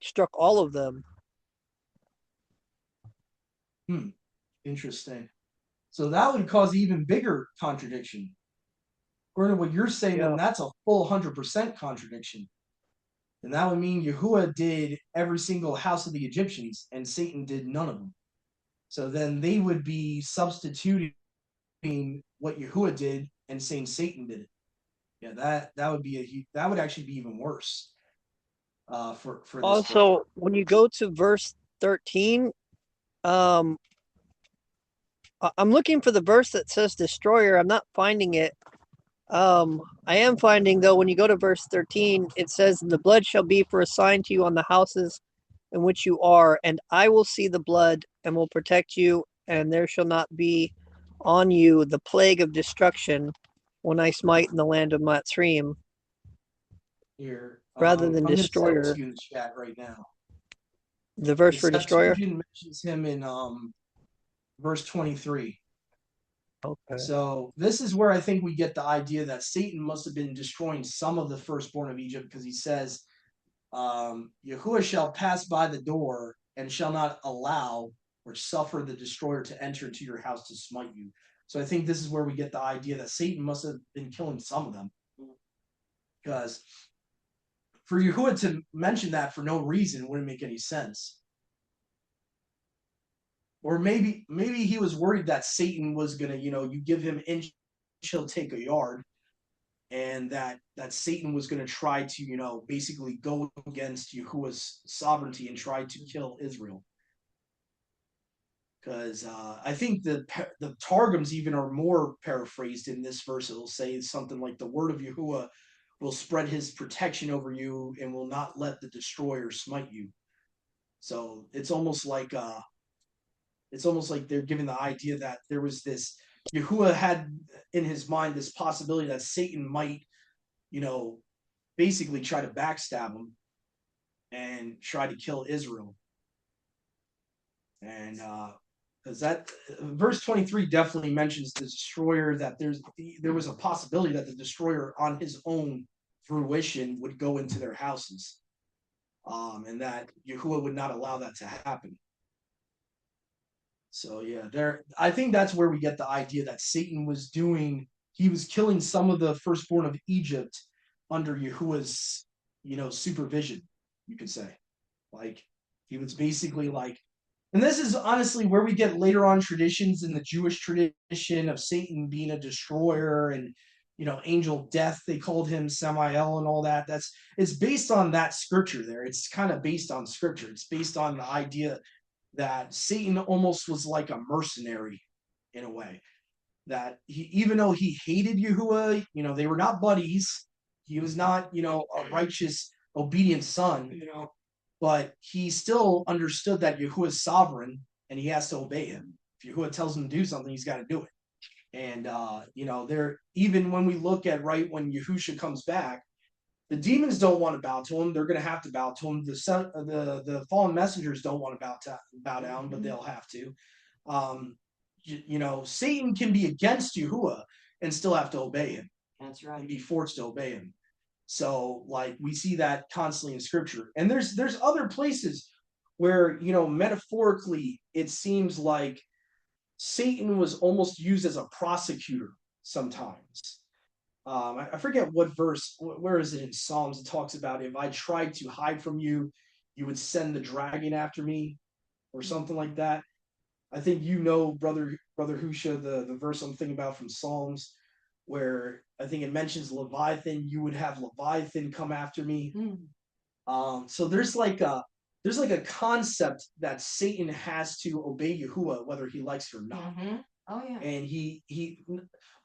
struck all of them. Interesting. So that would cause even bigger contradiction. According to what you're saying, then that's a full 100% contradiction. And that would mean Yahuwah did every single house of the Egyptians, and Satan did none of them. So then they would be substituting what Yahuwah did and saying Satan did it. Yeah, that would actually be even worse. For this also book. When you go to verse 13, I'm looking for the verse that says destroyer. I'm not finding it. I am finding, though, when you go to verse 13, it says, "The blood shall be for a sign to you on the houses in which you are, and I will see the blood and will protect you, and there shall not be on you the plague of destruction when I smite in the land of Matzrim." Here, rather than I'm destroyer. Send it to you in the chat right now. The verse for destroyer mentions him in verse 23. Okay. So this is where I think we get the idea that Satan must have been destroying some of the firstborn of Egypt, because he says, Yahuwah shall pass by the door and shall not allow or suffer the destroyer to enter into your house to smite you. So I think this is where we get the idea that Satan must have been killing some of them. Because for Yahuwah to mention that for no reason wouldn't make any sense. Or maybe he was worried that Satan was gonna, you give him inch, he'll take a yard, and that Satan was gonna try to, basically go against Yahuwah's sovereignty and try to kill Israel. Because I think the Targums even are more paraphrased in this verse. It'll say something like, "The word of Yahuwah will spread his protection over you and will not let the destroyer smite you." So it's almost like they're giving the idea that there was this, Yahuwah had in his mind this possibility that Satan might, basically try to backstab him and try to kill Israel. And because that verse 23 definitely mentions the destroyer, that there was a possibility that the destroyer on his own fruition would go into their houses, and that Yahuwah would not allow that to happen. So yeah, I think that's where we get the idea that Satan was killing some of the firstborn of Egypt under Yahuwah's, supervision, you could say. Like he was basically like, and this is honestly where we get later on traditions in the Jewish tradition of Satan being a destroyer and angel death. They called him Samael and all that. It's based on that scripture there. It's kind of based on scripture. It's based on the idea that Satan almost was like a mercenary in a way. That even though he hated Yahuwah, they were not buddies. He was not, a righteous, obedient son, but he still understood that Yahuwah is sovereign and he has to obey him. If Yahuwah tells him to do something, he's got to do it. And there, even when we look at when Yahusha comes back, the demons don't want to bow to him. They're going to have to bow to him. The fallen messengers don't want to bow down, but they'll have to. Satan can be against Yahuwah and still have to obey him. That's right. And be forced to obey him. So, we see that constantly in scripture. And there's other places where, metaphorically, it seems like Satan was almost used as a prosecutor sometimes. I forget what verse, where is it in Psalms? It talks about if I tried to hide from you, you would send the dragon after me or something like that. I think brother Husha, the verse I'm thinking about from Psalms, where I think it mentions Leviathan, you would have Leviathan come after me. So there's like a concept that Satan has to obey Yahuwah whether he likes it or not. Oh yeah. And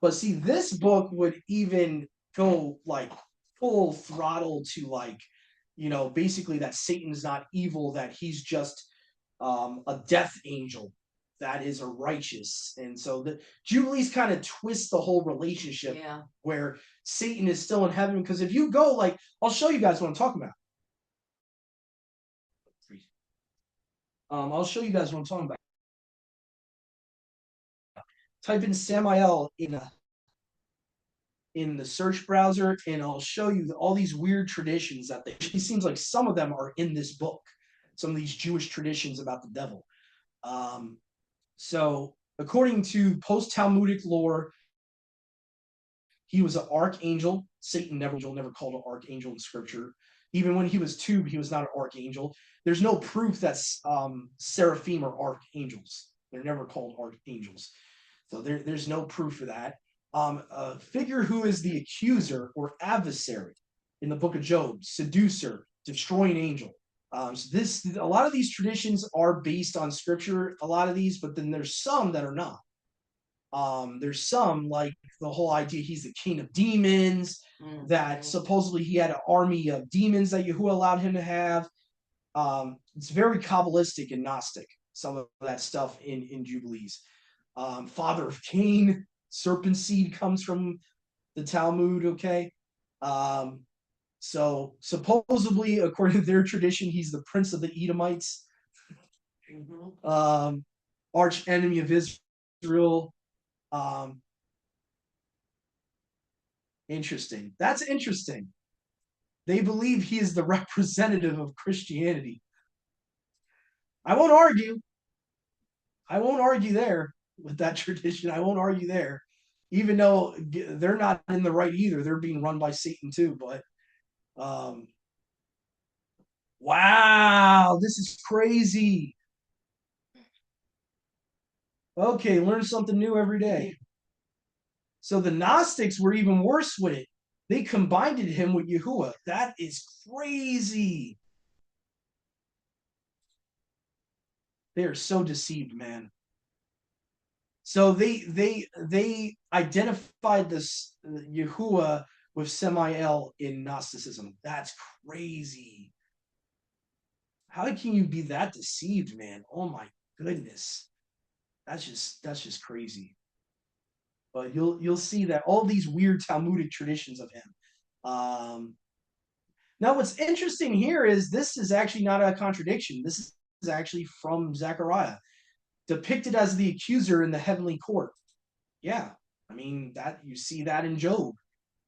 but see, this book would even go like full throttle to basically that Satan's not evil, that he's just a death angel that is a righteous. And so the Jubilees kind of twist the whole relationship where Satan is still in heaven. Because if you go, I'll show you guys what I'm talking about. I'll show you guys what I'm talking about. Type in Samael in the search browser, and I'll show you all these weird traditions that it seems like some of them are in this book. Some of these Jewish traditions about the devil. So according to post-Talmudic lore, he was an archangel. Satan never called an archangel in scripture. Even when he was tubed, he was not an archangel. There's no proof that seraphim are archangels. They're never called archangels. So there's no proof for that. A figure who is the accuser or adversary in the book of Job, seducer, destroying angel. So a lot of these traditions are based on scripture, a lot of these, but then there's some that are not. There's some, like the whole idea he's the king of demons, that supposedly he had an army of demons that Yahuwah allowed him to have. It's very Kabbalistic and Gnostic, some of that stuff in Jubilees. Father of Cain, serpent seed comes from the Talmud, okay? So supposedly, according to their tradition, he's the prince of the Edomites, arch enemy of Israel. Interesting. That's interesting. They believe he is the representative of Christianity. I won't argue there with that tradition. I won't argue there, even though they're not in the right either. They're being run by Satan too. But wow, this is crazy. Okay, learn something new every day. So the Gnostics were even worse with it. They combined him with Yahuwah. That is crazy. They are so deceived, man. So they identified this Yahuwah with Samael in Gnosticism. That's crazy. How can you be that deceived, man? Oh my goodness. That's just crazy. But you'll see that all these weird Talmudic traditions of him. Now, what's interesting here is this is actually not a contradiction. This is actually from Zechariah, depicted as the accuser in the heavenly court. Yeah, I mean that you see that in Job.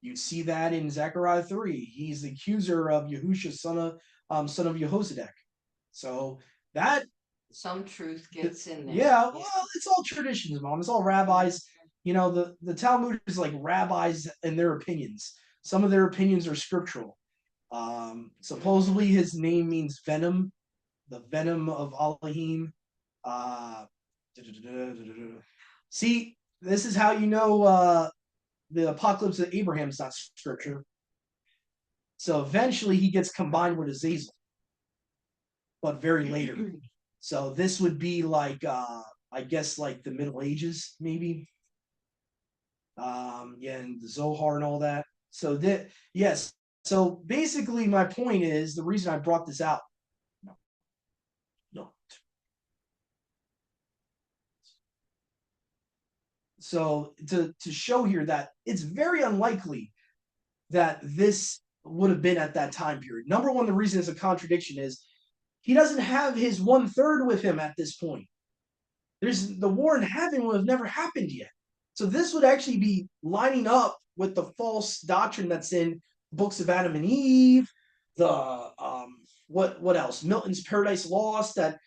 You see that in Zechariah 3. He's the accuser of Yahusha, son of Jehozadak. So that some truth gets in there. Yeah, well, it's all traditions, Mom. It's all rabbis. The Talmud is like rabbis and their opinions. Some of their opinions are scriptural. Supposedly his name means venom, the venom of Elohim. Uh, See, this is how you know the apocalypse of Abraham is not scripture. So eventually he gets combined with Azazel, but very later. So this would be like I guess like the Middle Ages, maybe. Yeah, and the Zohar and all that. So that yes. So basically my point is the reason I brought this out. No, no. So to show here that it's very unlikely that this would have been at that time period. Number one, the reason it's a contradiction is he doesn't have his 1/3 with him at this point. There's the war in heaven would have never happened yet. So this would actually be lining up with the false doctrine that's in books of Adam and Eve, the what else? Milton's Paradise Lost. That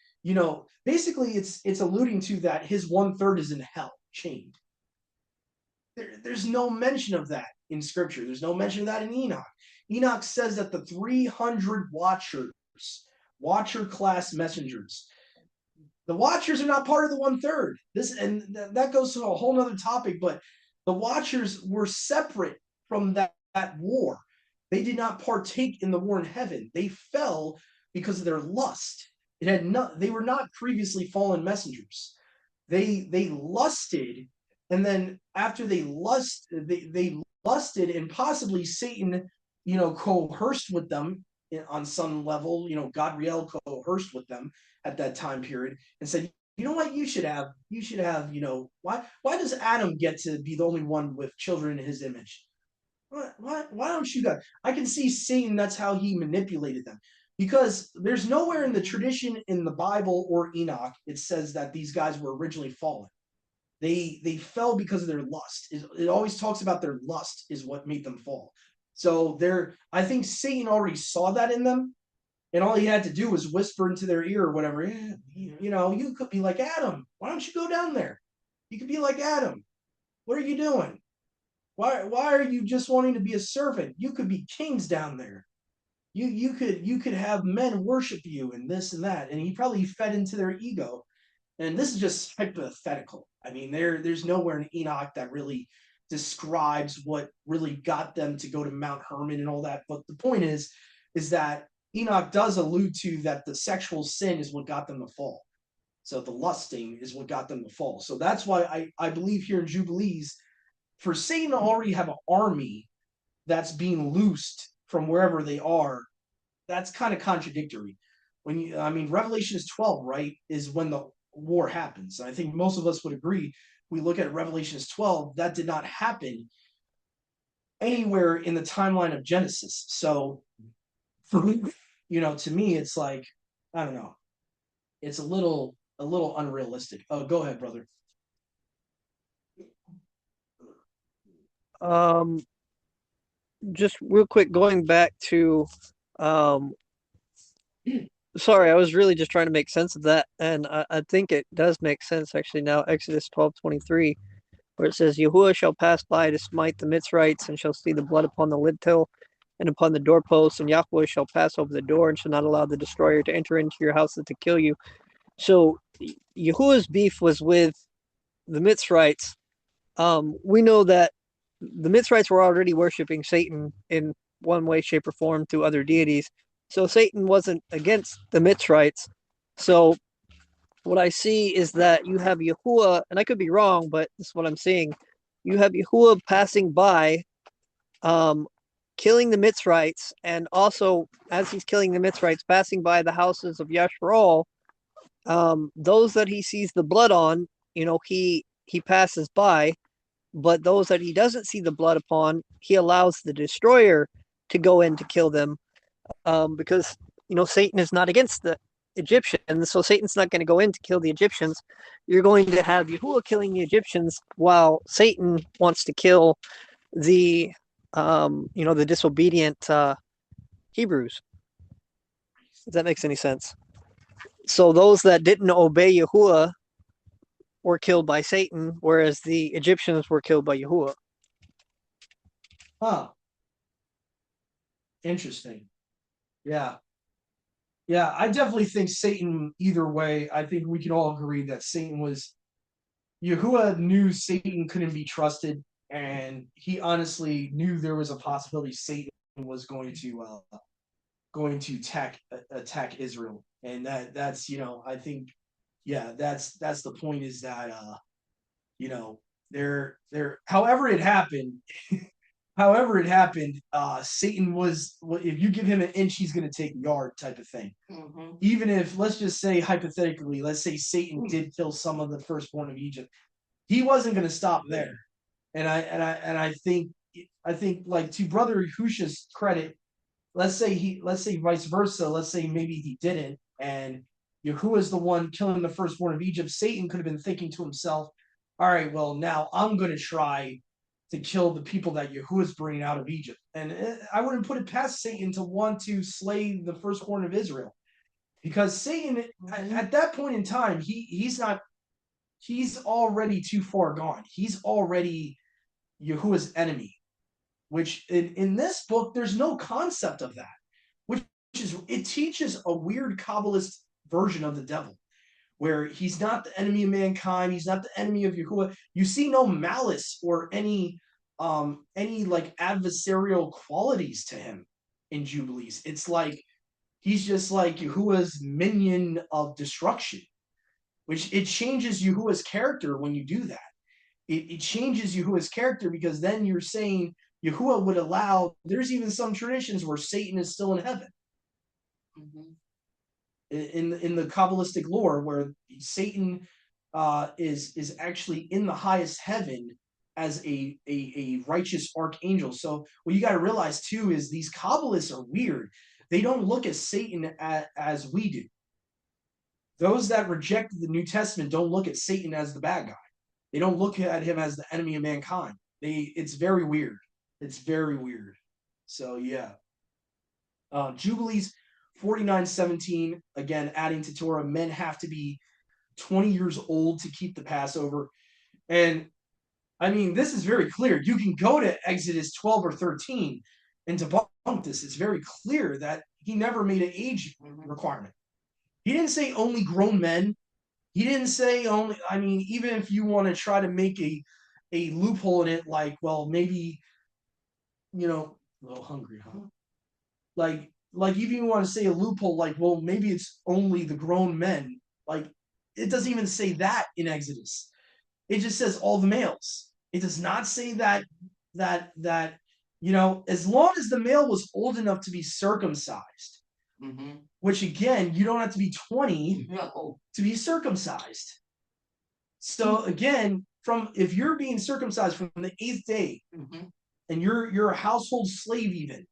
basically it's alluding to that his 1/3 is in hell, chained. There's no mention of that in scripture. There's no mention of that in Enoch. Enoch says that the 300 watchers, watcher class messengers, the watchers are not part of the 1/3. That goes to a whole nother topic, but the watchers were separate from that war. They did not partake in the war in heaven. They fell because of their lust. They were not previously fallen messengers. They lusted, and then after they lusted, and possibly Satan, coerced with them on some level. Godriel coerced with them at that time period and said, you know what, you should have, why does Adam get to be the only one with children in his image? Why don't you guys? I can see Satan, that's how he manipulated them. Because there's nowhere in the tradition in the Bible or Enoch it says that these guys were originally fallen. They fell because of their lust. It always talks about their lust is what made them fall. So I think Satan already saw that in them, and all he had to do was whisper into their ear or whatever. You could be like Adam. Why don't you go down there? You could be like Adam. What are you doing? Why are you just wanting to be a servant? You could be kings down there. You could have men worship you and this and that. And he probably fed into their ego. And this is just hypothetical. I mean, there's nowhere in Enoch that really describes what really got them to go to Mount Hermon and all that. But the point is that Enoch does allude to that the sexual sin is what got them to fall. So the lusting is what got them to fall. So that's why I believe here in Jubilees, for Satan to already have an army that's being loosed from wherever they are, that's kind of contradictory. Revelation 12, right, is when the war happens. I think most of us would agree. We look at Revelation 12, that did not happen anywhere in the timeline of Genesis. So, to me, it's like, I don't know. It's a little unrealistic. Oh, go ahead, brother. Just real quick, going back to sorry, I was really just trying to make sense of that, and I think it does make sense actually now. Exodus 12:23, where it says, Yahuwah shall pass by to smite the Mitzrites, and shall see the blood upon the lintel and upon the doorposts, and Yahweh shall pass over the door, and shall not allow the destroyer to enter into your houses to kill you. So Yahuwah's beef was with the Mitzrites. We know that the Mitzrites were already worshiping Satan in one way, shape, or form through other deities. So Satan wasn't against the Mitzrites. So what I see is that you have Yahuwah, and I could be wrong, but this is what I'm seeing. You have Yahuwah passing by, killing the Mitzrites, and also, as he's killing the Mitzrites, passing by the houses of Yashrael, those that he sees the blood on, he passes by, but those that he doesn't see the blood upon, he allows the destroyer to go in to kill them, because Satan is not against the Egyptians, so Satan's not going to go in to kill the Egyptians. You're going to have Yahuwah killing the Egyptians while Satan wants to kill the the disobedient Hebrews. If that makes any sense. So those that didn't obey Yahuwah were killed by Satan, whereas the Egyptians were killed by Yahuwah. Huh. Interesting. Yeah. Yeah, I definitely think Satan, either way, I think we can all agree that Satan was Yahuwah knew Satan couldn't be trusted, and he honestly knew there was a possibility Satan was going to attack Israel. And that's I think yeah, that's the point is that you know, there however it happened, Satan was if you give him an inch, he's gonna take a yard type of thing. Even if let's just say hypothetically, let's say Satan did kill some of the firstborn of Egypt, he wasn't gonna stop there. And I think like to Brother Husha's credit, let's say vice versa, let's say maybe he didn't, and Yahuwah's the one killing the firstborn of Egypt. Satan could have been thinking to himself, all right, well, now I'm going to try to kill the people that Yahuwah's bringing out of Egypt. And I wouldn't put it past Satan to want to slay the firstborn of Israel. Because Satan, at that point in time, he's already too far gone. He's already Yahuwah's enemy, which in this book, there's no concept of that, which is, it teaches a weird Kabbalist version of the devil, where he's not the enemy of mankind, he's not the enemy of Yahuwah. You see no malice or any like adversarial qualities to him in Jubilees. It's like he's just like Yahuwah's minion of destruction, which it changes Yahuwah's character when you do that. It changes Yahuwah's character because then you're saying Yahuwah would allow, there's even some traditions where Satan is still in heaven. In the Kabbalistic lore, where Satan is actually in the highest heaven as a righteous archangel. So what you got to realize too is these Kabbalists are weird. They don't look at Satan as we do. Those that reject the New Testament don't look at Satan as the bad guy. They don't look at him as the enemy of mankind. It's very weird. It's very weird. So yeah. Jubilees 49:17, again, adding to Torah, men have to be 20 years old to keep the Passover. And I mean, this is very clear. You can go to Exodus 12 or 13 and debunk this. It's very clear that he never made an age requirement. He didn't say only grown men. He didn't say only, I mean, even if you want to try to make a loophole in it, like, well, maybe, a little hungry, huh? Like if you want to say a loophole, like, well, maybe it's only the grown men. Like, it doesn't even say that in Exodus. It just says all the males. It does not say that as long as the male was old enough to be circumcised, which again, you don't have to be 20 to be circumcised. So again, if you're being circumcised from the 8th day, and you're a household slave even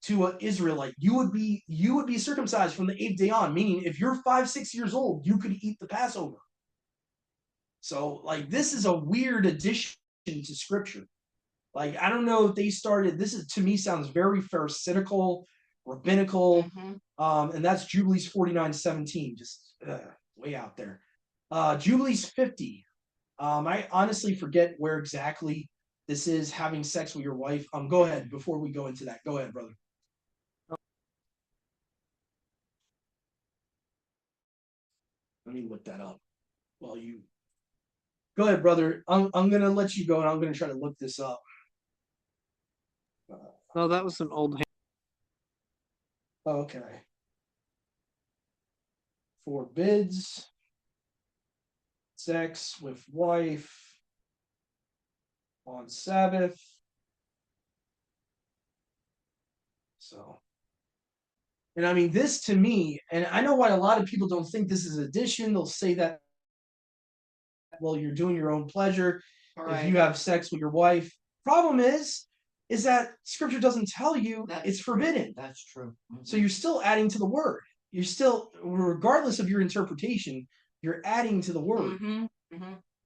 to an Israelite, you would be circumcised from the 8th day on. Meaning, if you're 5-6 years old, you could eat the Passover. So, like, this is a weird addition to Scripture. Like, I don't know if they started. This is, to me, sounds very pharisaical, rabbinical, and that's Jubilees 49:17, just way out there. Jubilees 50. I honestly forget where exactly this is, having sex with your wife. Go ahead before we go into that. Go ahead, brother. Let me look that up while you go ahead, brother. I'm gonna let you go, and I'm gonna try to look this up. Oh, that was an old. Okay. Forbids sex with wife on Sabbath. So, and I mean, this to me, and I know why a lot of people don't think this is addition. They'll say that, well, you're doing your own pleasure if you have sex with your wife. Problem is that Scripture doesn't tell you it's forbidden. That's true. So you're still adding to the word. You're still, regardless of your interpretation, you're adding to the word.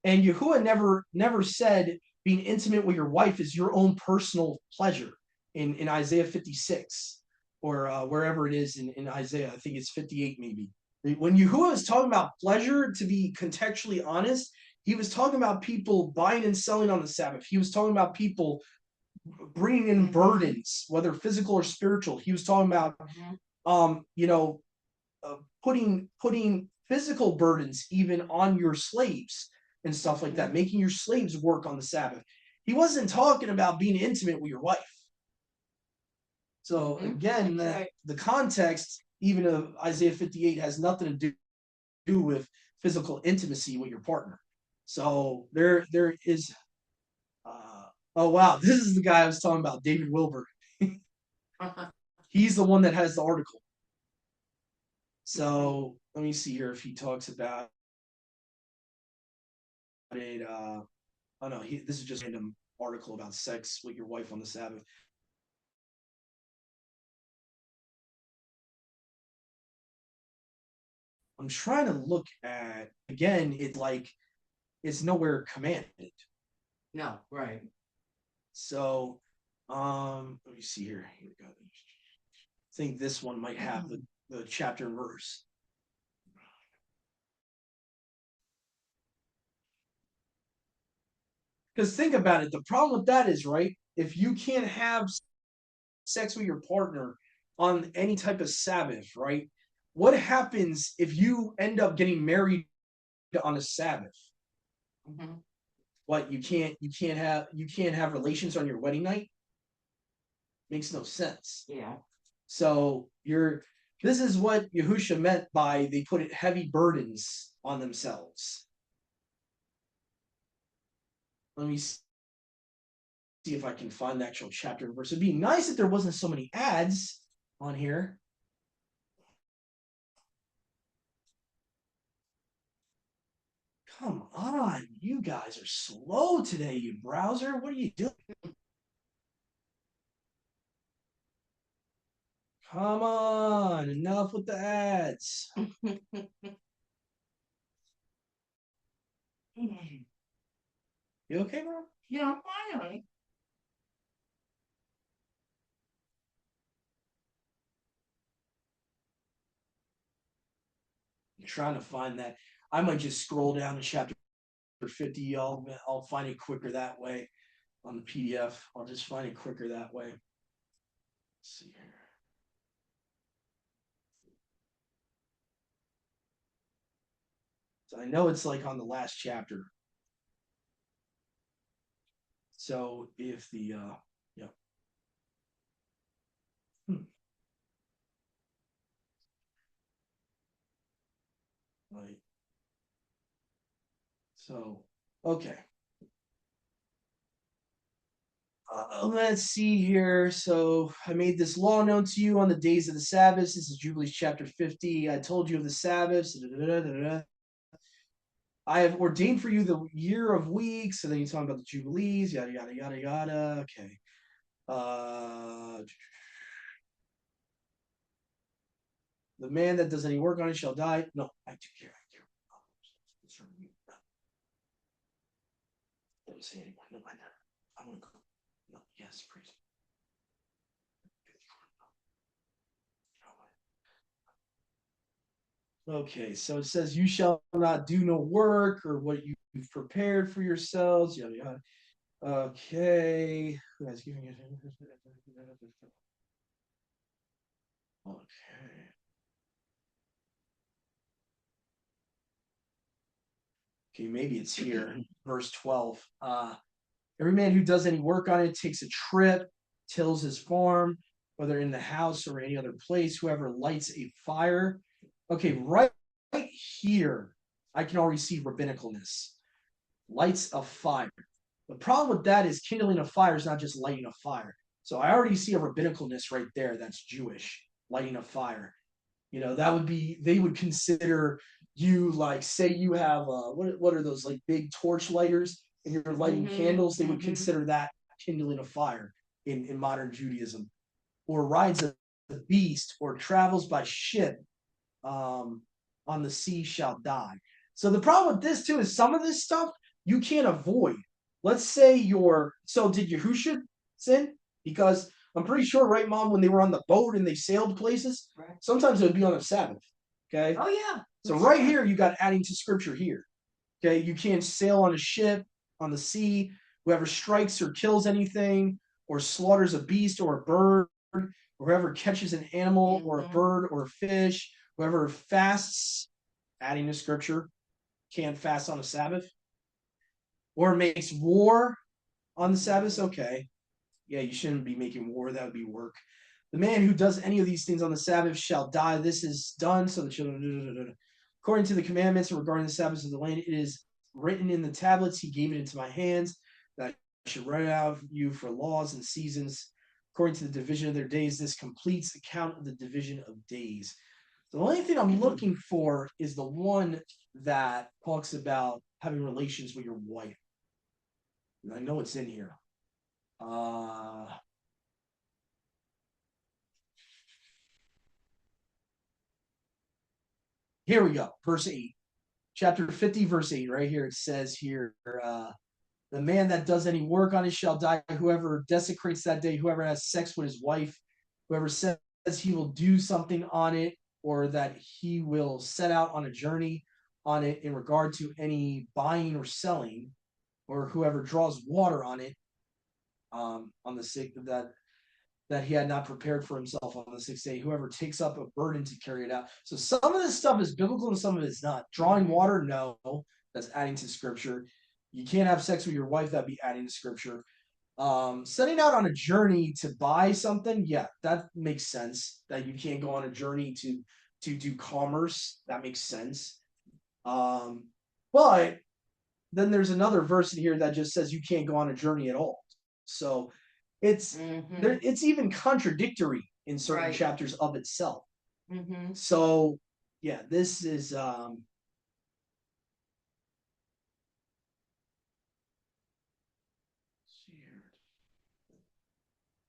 And Yahuwah never said being intimate with your wife is your own personal pleasure in Isaiah 56 or wherever it is in Isaiah. I think it's 58 maybe. When Yahuwah was talking about pleasure, to be contextually honest, he was talking about people buying and selling on the Sabbath. He was talking about people bringing in Mhm. burdens, whether physical or spiritual. He was talking about, you know, putting physical burdens even on your slaves and stuff like that, making your slaves work on the Sabbath. He wasn't talking about being intimate with your wife. So again, the context even of Isaiah 58 has nothing to do with physical intimacy with your partner. So there is. Oh wow, this is the guy I was talking about, David Wilbur. He's the one that has the article. So let me see here if he talks about it. Oh no, this is just a random article about sex with your wife on the Sabbath. I'm trying to look at again. It's like it's nowhere commanded. No, right. So, let me see here. Here we go. I think this one might have the chapter and verse. Because think about it, the problem with that is, right, if you can't have sex with your partner on any type of Sabbath, right? What happens if you end up getting married on a Sabbath? What, you can't have relations on your wedding night? Makes no sense. Yeah. So this is what Yahusha meant by they put heavy burdens on themselves. Let me see if I can find the actual chapter and verse. It'd be nice if there wasn't so many ads on here. Come on, you guys are slow today, you browser. What are you doing? Come on, enough with the ads. You okay, bro? Yeah, I'm fine, honey. I'm trying to find that. I might just scroll down to chapter 50. I'll find it quicker that way on the PDF. I'll just find it quicker that way. Let's see here. So I know it's like on the last chapter. So if the yeah. Right. So okay. Let's see here. So I made this law known to you on the days of the Sabbaths. This is Jubilees chapter 50. I told you of the Sabbaths. I have ordained for you the year of weeks. And then you talk about the Jubilees, yada, yada, yada, yada. Okay. The man that does any work on it shall die. No, I do care. I care. Don't say anymore. No, I want to go. No, yes, please. Okay, so it says, "You shall not do no work or what you've prepared for yourselves." Yada yada. Okay, who has given you? Okay. Okay, maybe it's here, verse 12. Every man who does any work on it takes a trip, tills his farm, whether in the house or any other place. Whoever lights a fire. Okay, right here, I can already see rabbinicalness. Lights a fire. The problem with that is kindling a fire is not just lighting a fire. So I already see a rabbinicalness right there that's Jewish, lighting a fire. You know, that would be, they would consider you like, say you have, what are those like big torch lighters and you're lighting candles, they would consider that kindling a fire in modern Judaism. Or rides a beast or travels by ship on the sea shall die. So the problem with this too is some of this stuff you can't avoid. Let's say did Yahusha sin? Because I'm pretty sure, right, Mom, when they were on the boat and they sailed places, Right. sometimes it would be on a Sabbath. Okay. Oh yeah. So right here, you got adding to scripture here. Okay, you can't sail on a ship on the sea. Whoever strikes or kills anything or slaughters a beast or a bird, or whoever catches an animal or a Mhm. bird or a fish, whoever fasts, adding to scripture, can't fast on a Sabbath, or makes war on the Sabbath, okay. Yeah, you shouldn't be making war, that would be work. The man who does any of these things on the Sabbath shall die. This is done so the children. According to the commandments regarding the Sabbaths of the land, it is written in the tablets. He gave it into my hands that I should write out you for laws and seasons. According to the division of their days, this completes the count of the division of days. The only thing I'm looking for is the one that talks about having relations with your wife. And I know it's in here. Here we go. Verse 8. Chapter 50, verse 8. Right here it says here, the man that does any work on it shall die. Whoever desecrates that day, whoever has sex with his wife, whoever says he will do something on it, or that he will set out on a journey on it in regard to any buying or selling, or whoever draws water on it, on the sake that he had not prepared for himself on the sixth day, whoever takes up a burden to carry it out. So some of this stuff is biblical and some of it is not. Drawing water, no, that's adding to scripture. You can't have sex with your wife, that'd be adding to scripture. Setting out on a journey to buy something, yeah, that makes sense. That you can't go on a journey to do commerce, that makes sense. But then there's another verse in here that just says you can't go on a journey at all. So it's it's even contradictory in certain Right. chapters of itself. Mhm. So yeah, this is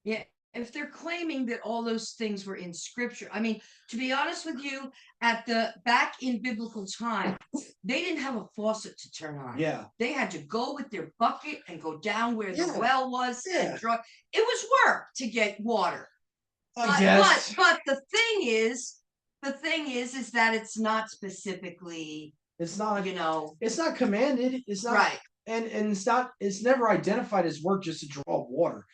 Yeah, if they're claiming that all those things were in scripture, I mean, to be honest with you, at the back in biblical time, they didn't have a faucet to turn on. yeah, They had to go with their bucket and go down where the Yeah. well was Yeah. and draw. It was work to get water. I guess. But the thing is that it's not specifically, It's not you know, it's not commanded. It's not right. and it's never identified as work just to draw water.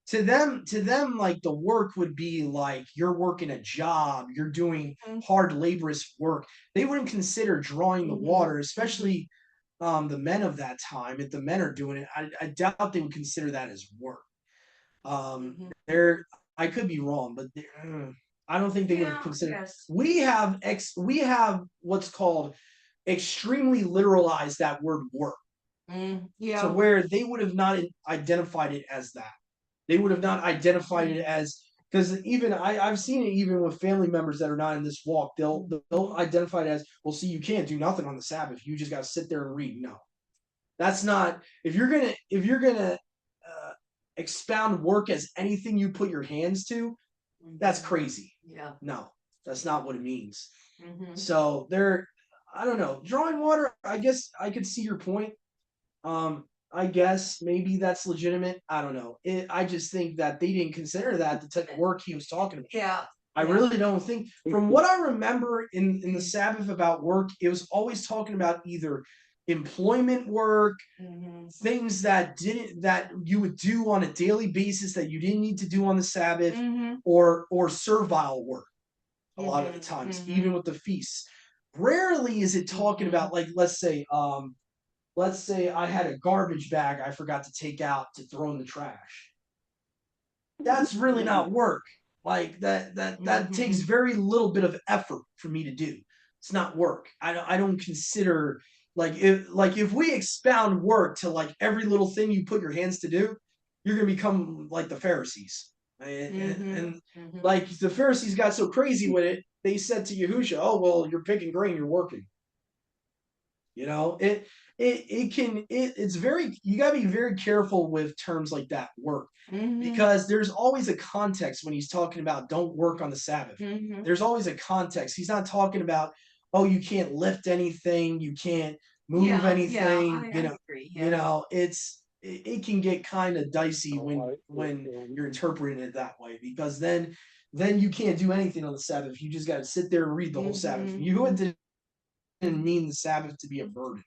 To them, like the work would be like you're working a job, you're doing Mhm. hard laborious work. They wouldn't consider drawing the Mhm. water, especially the men of that time. If the men are doing it, I doubt they would consider that as work. Mhm. They're I could be wrong, but I don't think they would have Yeah, considered. yes. We have what's called extremely literalized that word work. Mm, So yeah. where they would have not identified it as that. They would have not identified it as because even I've seen it even with family members that are not in this walk. They'll identify it as, well, see, you can't do nothing on the Sabbath. You just got to sit there and read. No, that's not. If you're gonna expound work as anything you put your hands to, that's crazy. Yeah. No, that's not what it means. Mhm. So I don't know. Drawing water, I guess I could see your point. I guess maybe that's legitimate. I don't know. I just think that they didn't consider that the type of work he was talking about. Yeah. I really don't think. From what I remember in the Sabbath about work, it was always talking about either employment work, Mhm. things that you would do on a daily basis that you didn't need to do on the Sabbath, Mhm. or servile work. A lot of the Mhm. times, Mhm. even with the feasts, rarely is it talking about, like, let's say I had a garbage bag I forgot to take out to throw in the trash. That's really not work. Like that takes very little bit of effort for me to do. It's not work. I don't consider, if we expound work to like every little thing you put your hands to do, you're gonna become like the Pharisees. And like the Pharisees got so crazy with it, they said to Yahusha, "Oh well, you're picking grain, you're working." You know, it's very, you gotta be very careful with terms like that, work, Mhm. because there's always a context when he's talking about don't work on the Sabbath. Mhm. There's always a context. He's not talking about, oh, you can't lift anything, you can't move Yeah, anything, I agree. you Yeah. know, it can get kind of dicey when you're interpreting it that way, because then you can't do anything on the Sabbath. You just got to sit there and read the whole Sabbath. Mhm. You didn't mean the Sabbath to be a burden.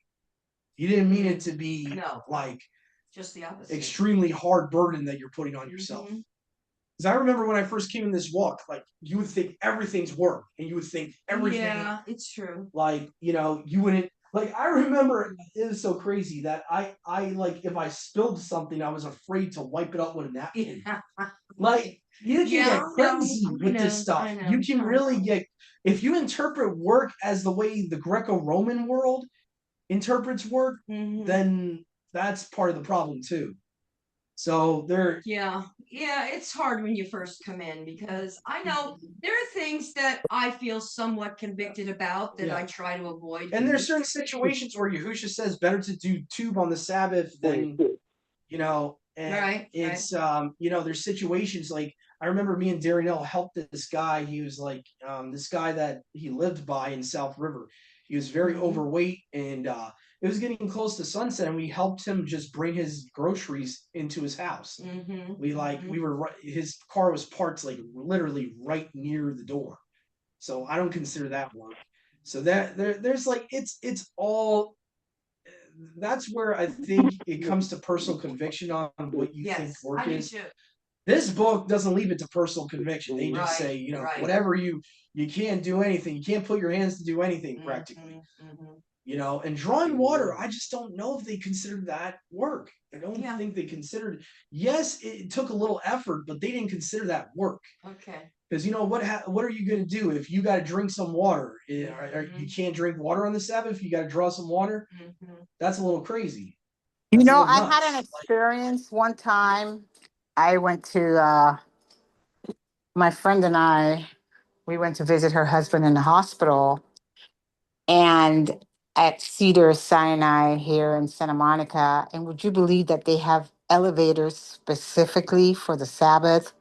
He didn't mean it to be No. like Just the opposite. extremely hard burden that you're putting on yourself. Mhm. Because I remember when I first came in this walk, like you would think everything's work, and you would think everything. Yeah, it's true. Like, you know, you wouldn't like. I remember it was so crazy that I like if I spilled something, I was afraid to wipe it up with a napkin. Yeah. Like you can Yeah, get I know, crazy I with know, this stuff. I know, You can I really know. get if you interpret work as the way the Greco-Roman world interprets work, Mhm. then that's part of the problem too. So there, Yeah, yeah, it's hard when you first come in because I know there are things that I feel somewhat convicted about that Yeah. I try to avoid. and there's certain situations where Yahusha says better to do tube on the Sabbath than, you know, and Right, it's you know, there's situations like I remember me and Darnell helped this guy. He was like this guy that he lived by in South River. He was very Mhm. overweight, and it was getting close to sunset, and we helped him just bring his groceries into his house. Mhm, We like mhm. we were his car was parked like literally right near the door. So I don't consider that work. So that there's like it's all that's where I think it comes to personal conviction on what you think Yes, work I do is. too. This book doesn't leave it to personal conviction. They just Right, say, you know, right. whatever you can't do anything. You can't put your hands to do anything practically. Mhm, mhm. You know, and drawing water, I just don't know if they considered that work. I don't Yeah. think they considered. Yes, it took a little effort, but they didn't consider that work. Okay. Because you know what are you going to do if you got to drink some water? You Mhm. can't drink water on the Sabbath. You got to draw some water. Mhm. That's a little crazy. You That's a know, little I had an nuts. Like, experience one time. I went to my friend and I, we went to visit her husband in the hospital, and at Cedar Sinai here in Santa Monica. And would you believe that they have elevators specifically for the Sabbath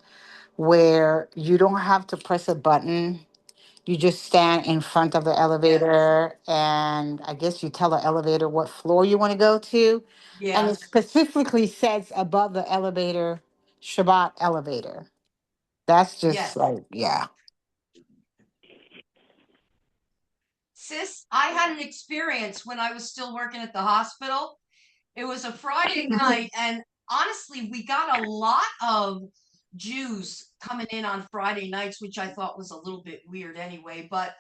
where you don't have to press a button? You just stand in front of the elevator, and I guess you tell the elevator what floor you want to go to. And it Yes. specifically says above the elevator, Shabbat elevator. That's just Yes. like, yeah. Sis, I had an experience when I was still working at the hospital. It was a Friday night, and honestly, we got a lot of Jews coming in on Friday nights, which I thought was a little bit weird anyway. But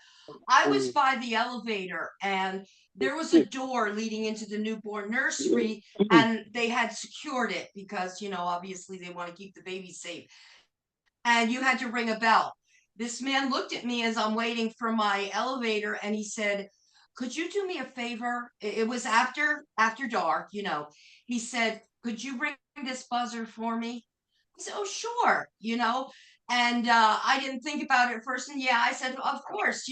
I was by the elevator, and there was a door leading into the newborn nursery, and they had secured it because, obviously they want to keep the baby safe. And you had to ring a bell. This man looked at me as I'm waiting for my elevator, and he said, "Could you do me a favor?" It was after dark. He said, "Could you ring this buzzer for me?" I said, "Oh, sure." And I didn't think about it at first, and yeah, I said, "Of course."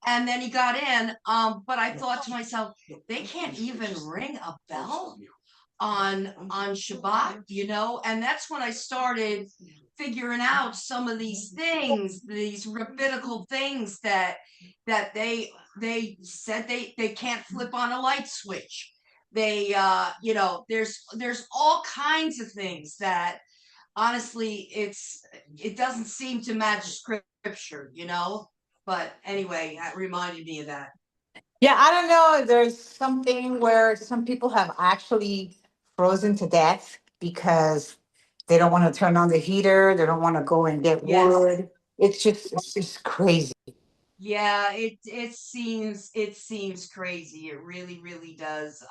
And then he got in. But I thought to myself, they can't even ring a bell on Shabbat, and that's when I started figuring out some of these things, these rabbinical things that they said they can't flip on a light switch. They there's all kinds of things that honestly it doesn't seem to match scripture. But anyway, that reminded me of that. Yeah, I don't know. There's something where some people have actually frozen to death because they don't want to turn on the heater. They don't want to go and get Yes. wood. It's just crazy. Yeah, it seems crazy. It really, really does.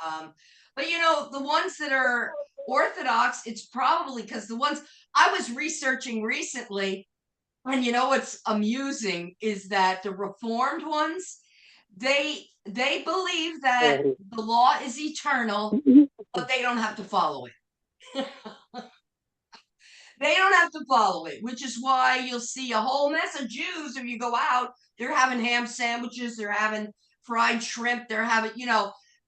But the ones that are Orthodox, it's probably because the ones I was researching recently, and what's amusing is that the Reformed ones, they believe that the law is eternal, but they don't have to follow it. They don't have to follow it, which is why you'll see a whole mess of Jews if you go out. They're having ham sandwiches, they're having fried shrimp, they're having,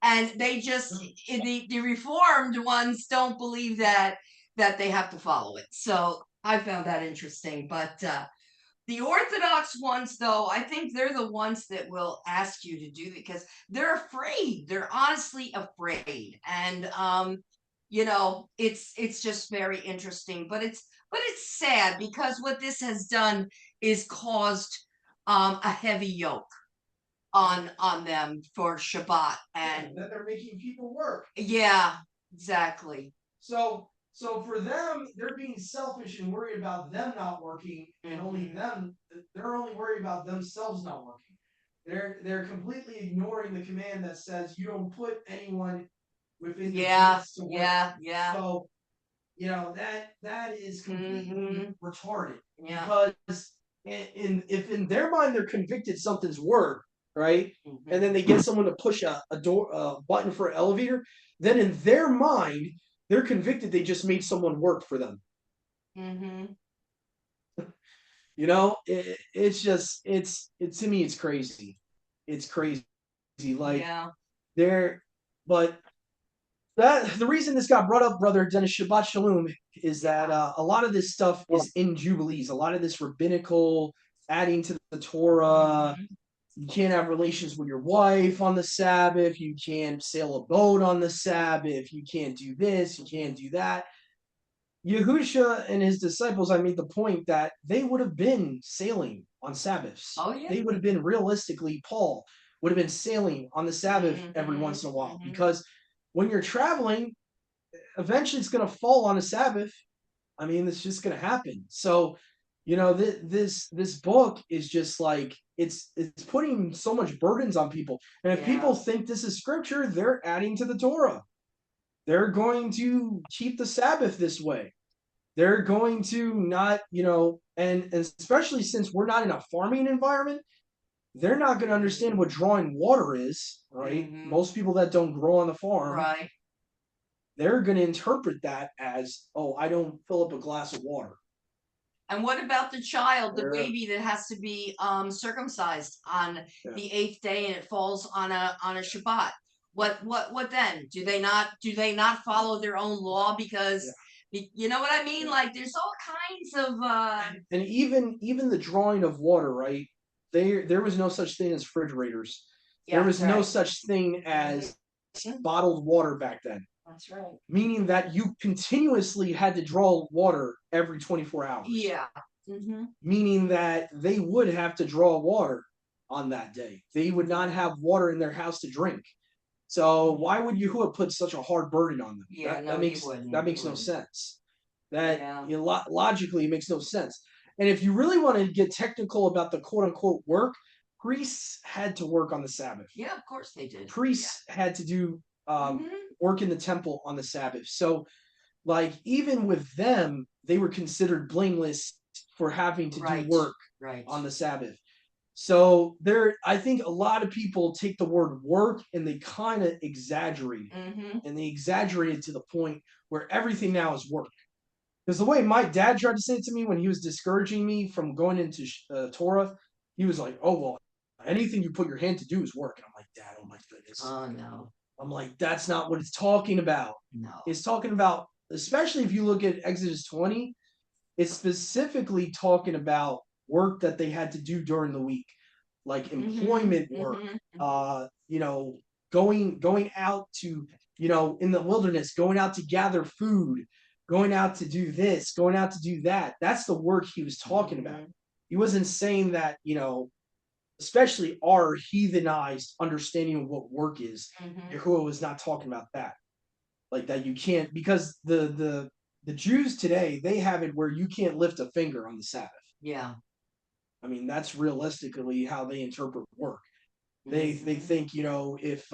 and they just the reformed ones don't believe that they have to follow it. So I found that interesting. But the Orthodox ones, though, I think they're the ones that will ask you to do because they're afraid. They're honestly afraid, and it's just very interesting. But it's sad because what this has done is caused a heavy yoke on them for Shabbat, and that they're making people work. yeah, exactly. So for them, they're being selfish and worried about them not working, and only them. They're only worried about themselves not working. They're completely ignoring the command that says you don't put anyone within your means to work. Yeah. So that is completely retarded. Yeah. Because if in their mind they're convicted something's work, right, and then they get someone to push a button for an elevator, then in their mind they're convicted they just made someone work for them. It's just to me it's crazy. It's crazy. Like they're but that the reason this got brought up, brother Dennis, Shabbat Shalom, is that a lot of this stuff is in Jubilees. A lot of this rabbinical adding to the Torah. You can't have relations with your wife on the Sabbath. You can't sail a boat on the Sabbath. You can't do this. You can't do that. Yahusha and his disciples, I made the point that they would have been sailing on Sabbaths. Oh, yeah. They would have been realistically, Paul would have been sailing on the Sabbath every once in a while. Because when you're traveling, eventually it's going to fall on a Sabbath. I mean, it's just going to happen. So, this book is just like it's putting so much burdens on people. And if people think this is scripture, they're adding to the Torah. They're going to keep the Sabbath this way. They're going to not, and especially since we're not in a farming environment, they're not going to understand what drawing water is, right? Most people that don't grow on the farm, Right. they're going to interpret that as, oh, I don't fill up a glass of water. And what about the child, the baby that has to be circumcised on the 8th day and it falls on a Shabbat? What then? Do they not follow their own law because you know what I mean? Like there's all kinds of and even the drawing of water, right? There was no such thing as refrigerators. There was no such thing as bottled water back then. That's right. Meaning that you continuously had to draw water every 24 hours. Yeah. Meaning that they would have to draw water on that day. They would not have water in their house to drink. So why would Yahuwah put such a hard burden on them? Yeah, that makes no sense. Logically it makes no sense. And if you really want to get technical about the quote unquote work, priests had to work on the Sabbath. Yeah, of course they did. Priests had to do work in the temple on the Sabbath. So, like, even with them, they were considered blameless for having to do work on the Sabbath. So I think a lot of people take the word work and they kind of exaggerate it. And they exaggerate it to the point where everything now is work. Because the way my dad tried to say it to me when he was discouraging me from going into Torah, he was like, oh, well, anything you put your hand to do is work. And I'm like, Dad, oh my goodness. Oh, no. I'm like, that's not what it's talking about. No. It's talking about, especially if you look at Exodus 20, it's specifically talking about work that they had to do during the week, like employment work, going out to, in the wilderness, going out to gather food, going out to do this, going out to do that. That's the work he was talking about. He wasn't saying that, especially our heathenized understanding of what work is. Yahuwah was not talking about that. Like that you can't, because the Jews today, they have it where you can't lift a finger on the Sabbath. Yeah. I mean, that's realistically how they interpret work. They think, if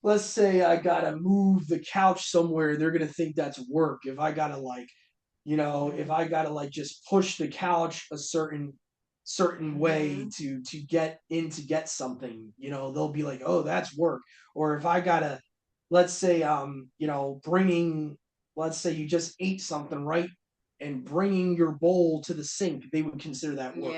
let's say I gotta move the couch somewhere, they're gonna think that's work. If I gotta just push the couch a certain way to get something, they'll be like, oh, that's work. Or if I gotta, let's say let's say you just ate something, right, and bringing your bowl to the sink, they would consider that work.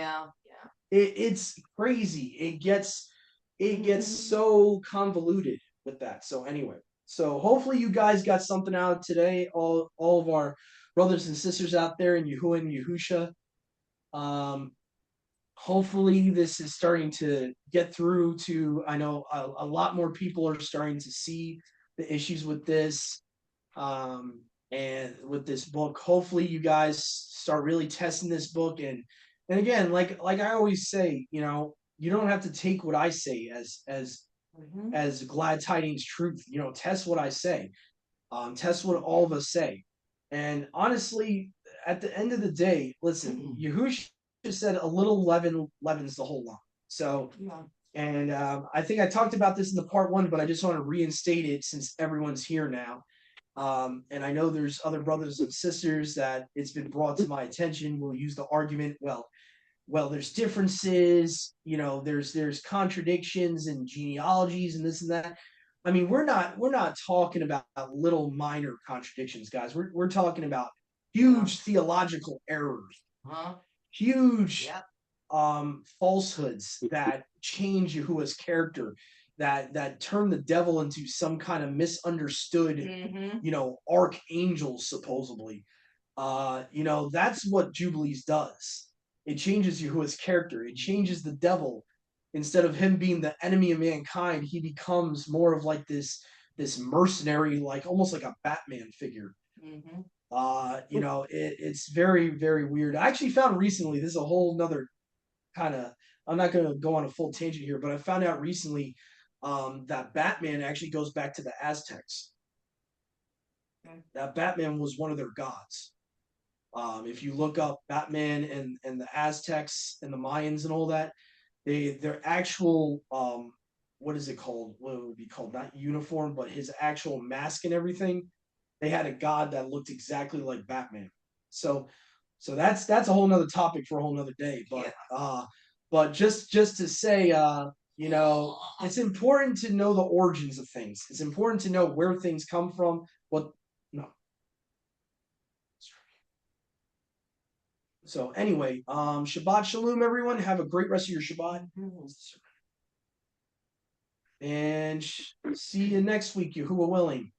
It's crazy. It gets so convoluted with that. So anyway, hopefully you guys got something out today, all of our brothers and sisters out there in Yahuwah and Yahusha. Hopefully this is starting to get through to, I know a lot more people are starting to see the issues with this, and with this book. Hopefully you guys start really testing this book, and again, like I always say, you don't have to take what I say as glad tidings truth. Test what I say. Test what all of us say. And honestly, at the end of the day, listen, Yahushua said a little leaven leavens the whole lump. So, Yeah. and I think I talked about this in the part one, but I just want to reinstate it since everyone's here now. And I know there's other brothers and sisters that it's been brought to my attention. We'll use the argument, well, there's differences, there's contradictions and genealogies and this and that. I mean, we're not talking about little minor contradictions, guys. We're talking about huge theological errors, Huh? huge Yep. falsehoods that change Yahuwah's character, that turn the devil into some kind of misunderstood, archangel, supposedly. That's what Jubilees does. It changes Yahuwah's character. It changes the devil. Instead of him being the enemy of mankind, he becomes more of like this mercenary, like almost like a Batman figure. It's very, very weird. I actually found recently, this is a whole nother kind of, I'm not going to go on a full tangent here, but I found out recently that Batman actually goes back to the Aztecs. That Batman was one of their gods. If you look up Batman and the Aztecs and the Mayans and all that, their actual what is it called? What it would be called? Not uniform, but his actual mask and everything. They had a god that looked exactly like Batman. So that's a whole nother topic for a whole nother day. But just to say, it's important to know the origins of things. It's important to know where things come from. So anyway, Shabbat Shalom, everyone. Have a great rest of your Shabbat. And see you next week, Yahuwah willing.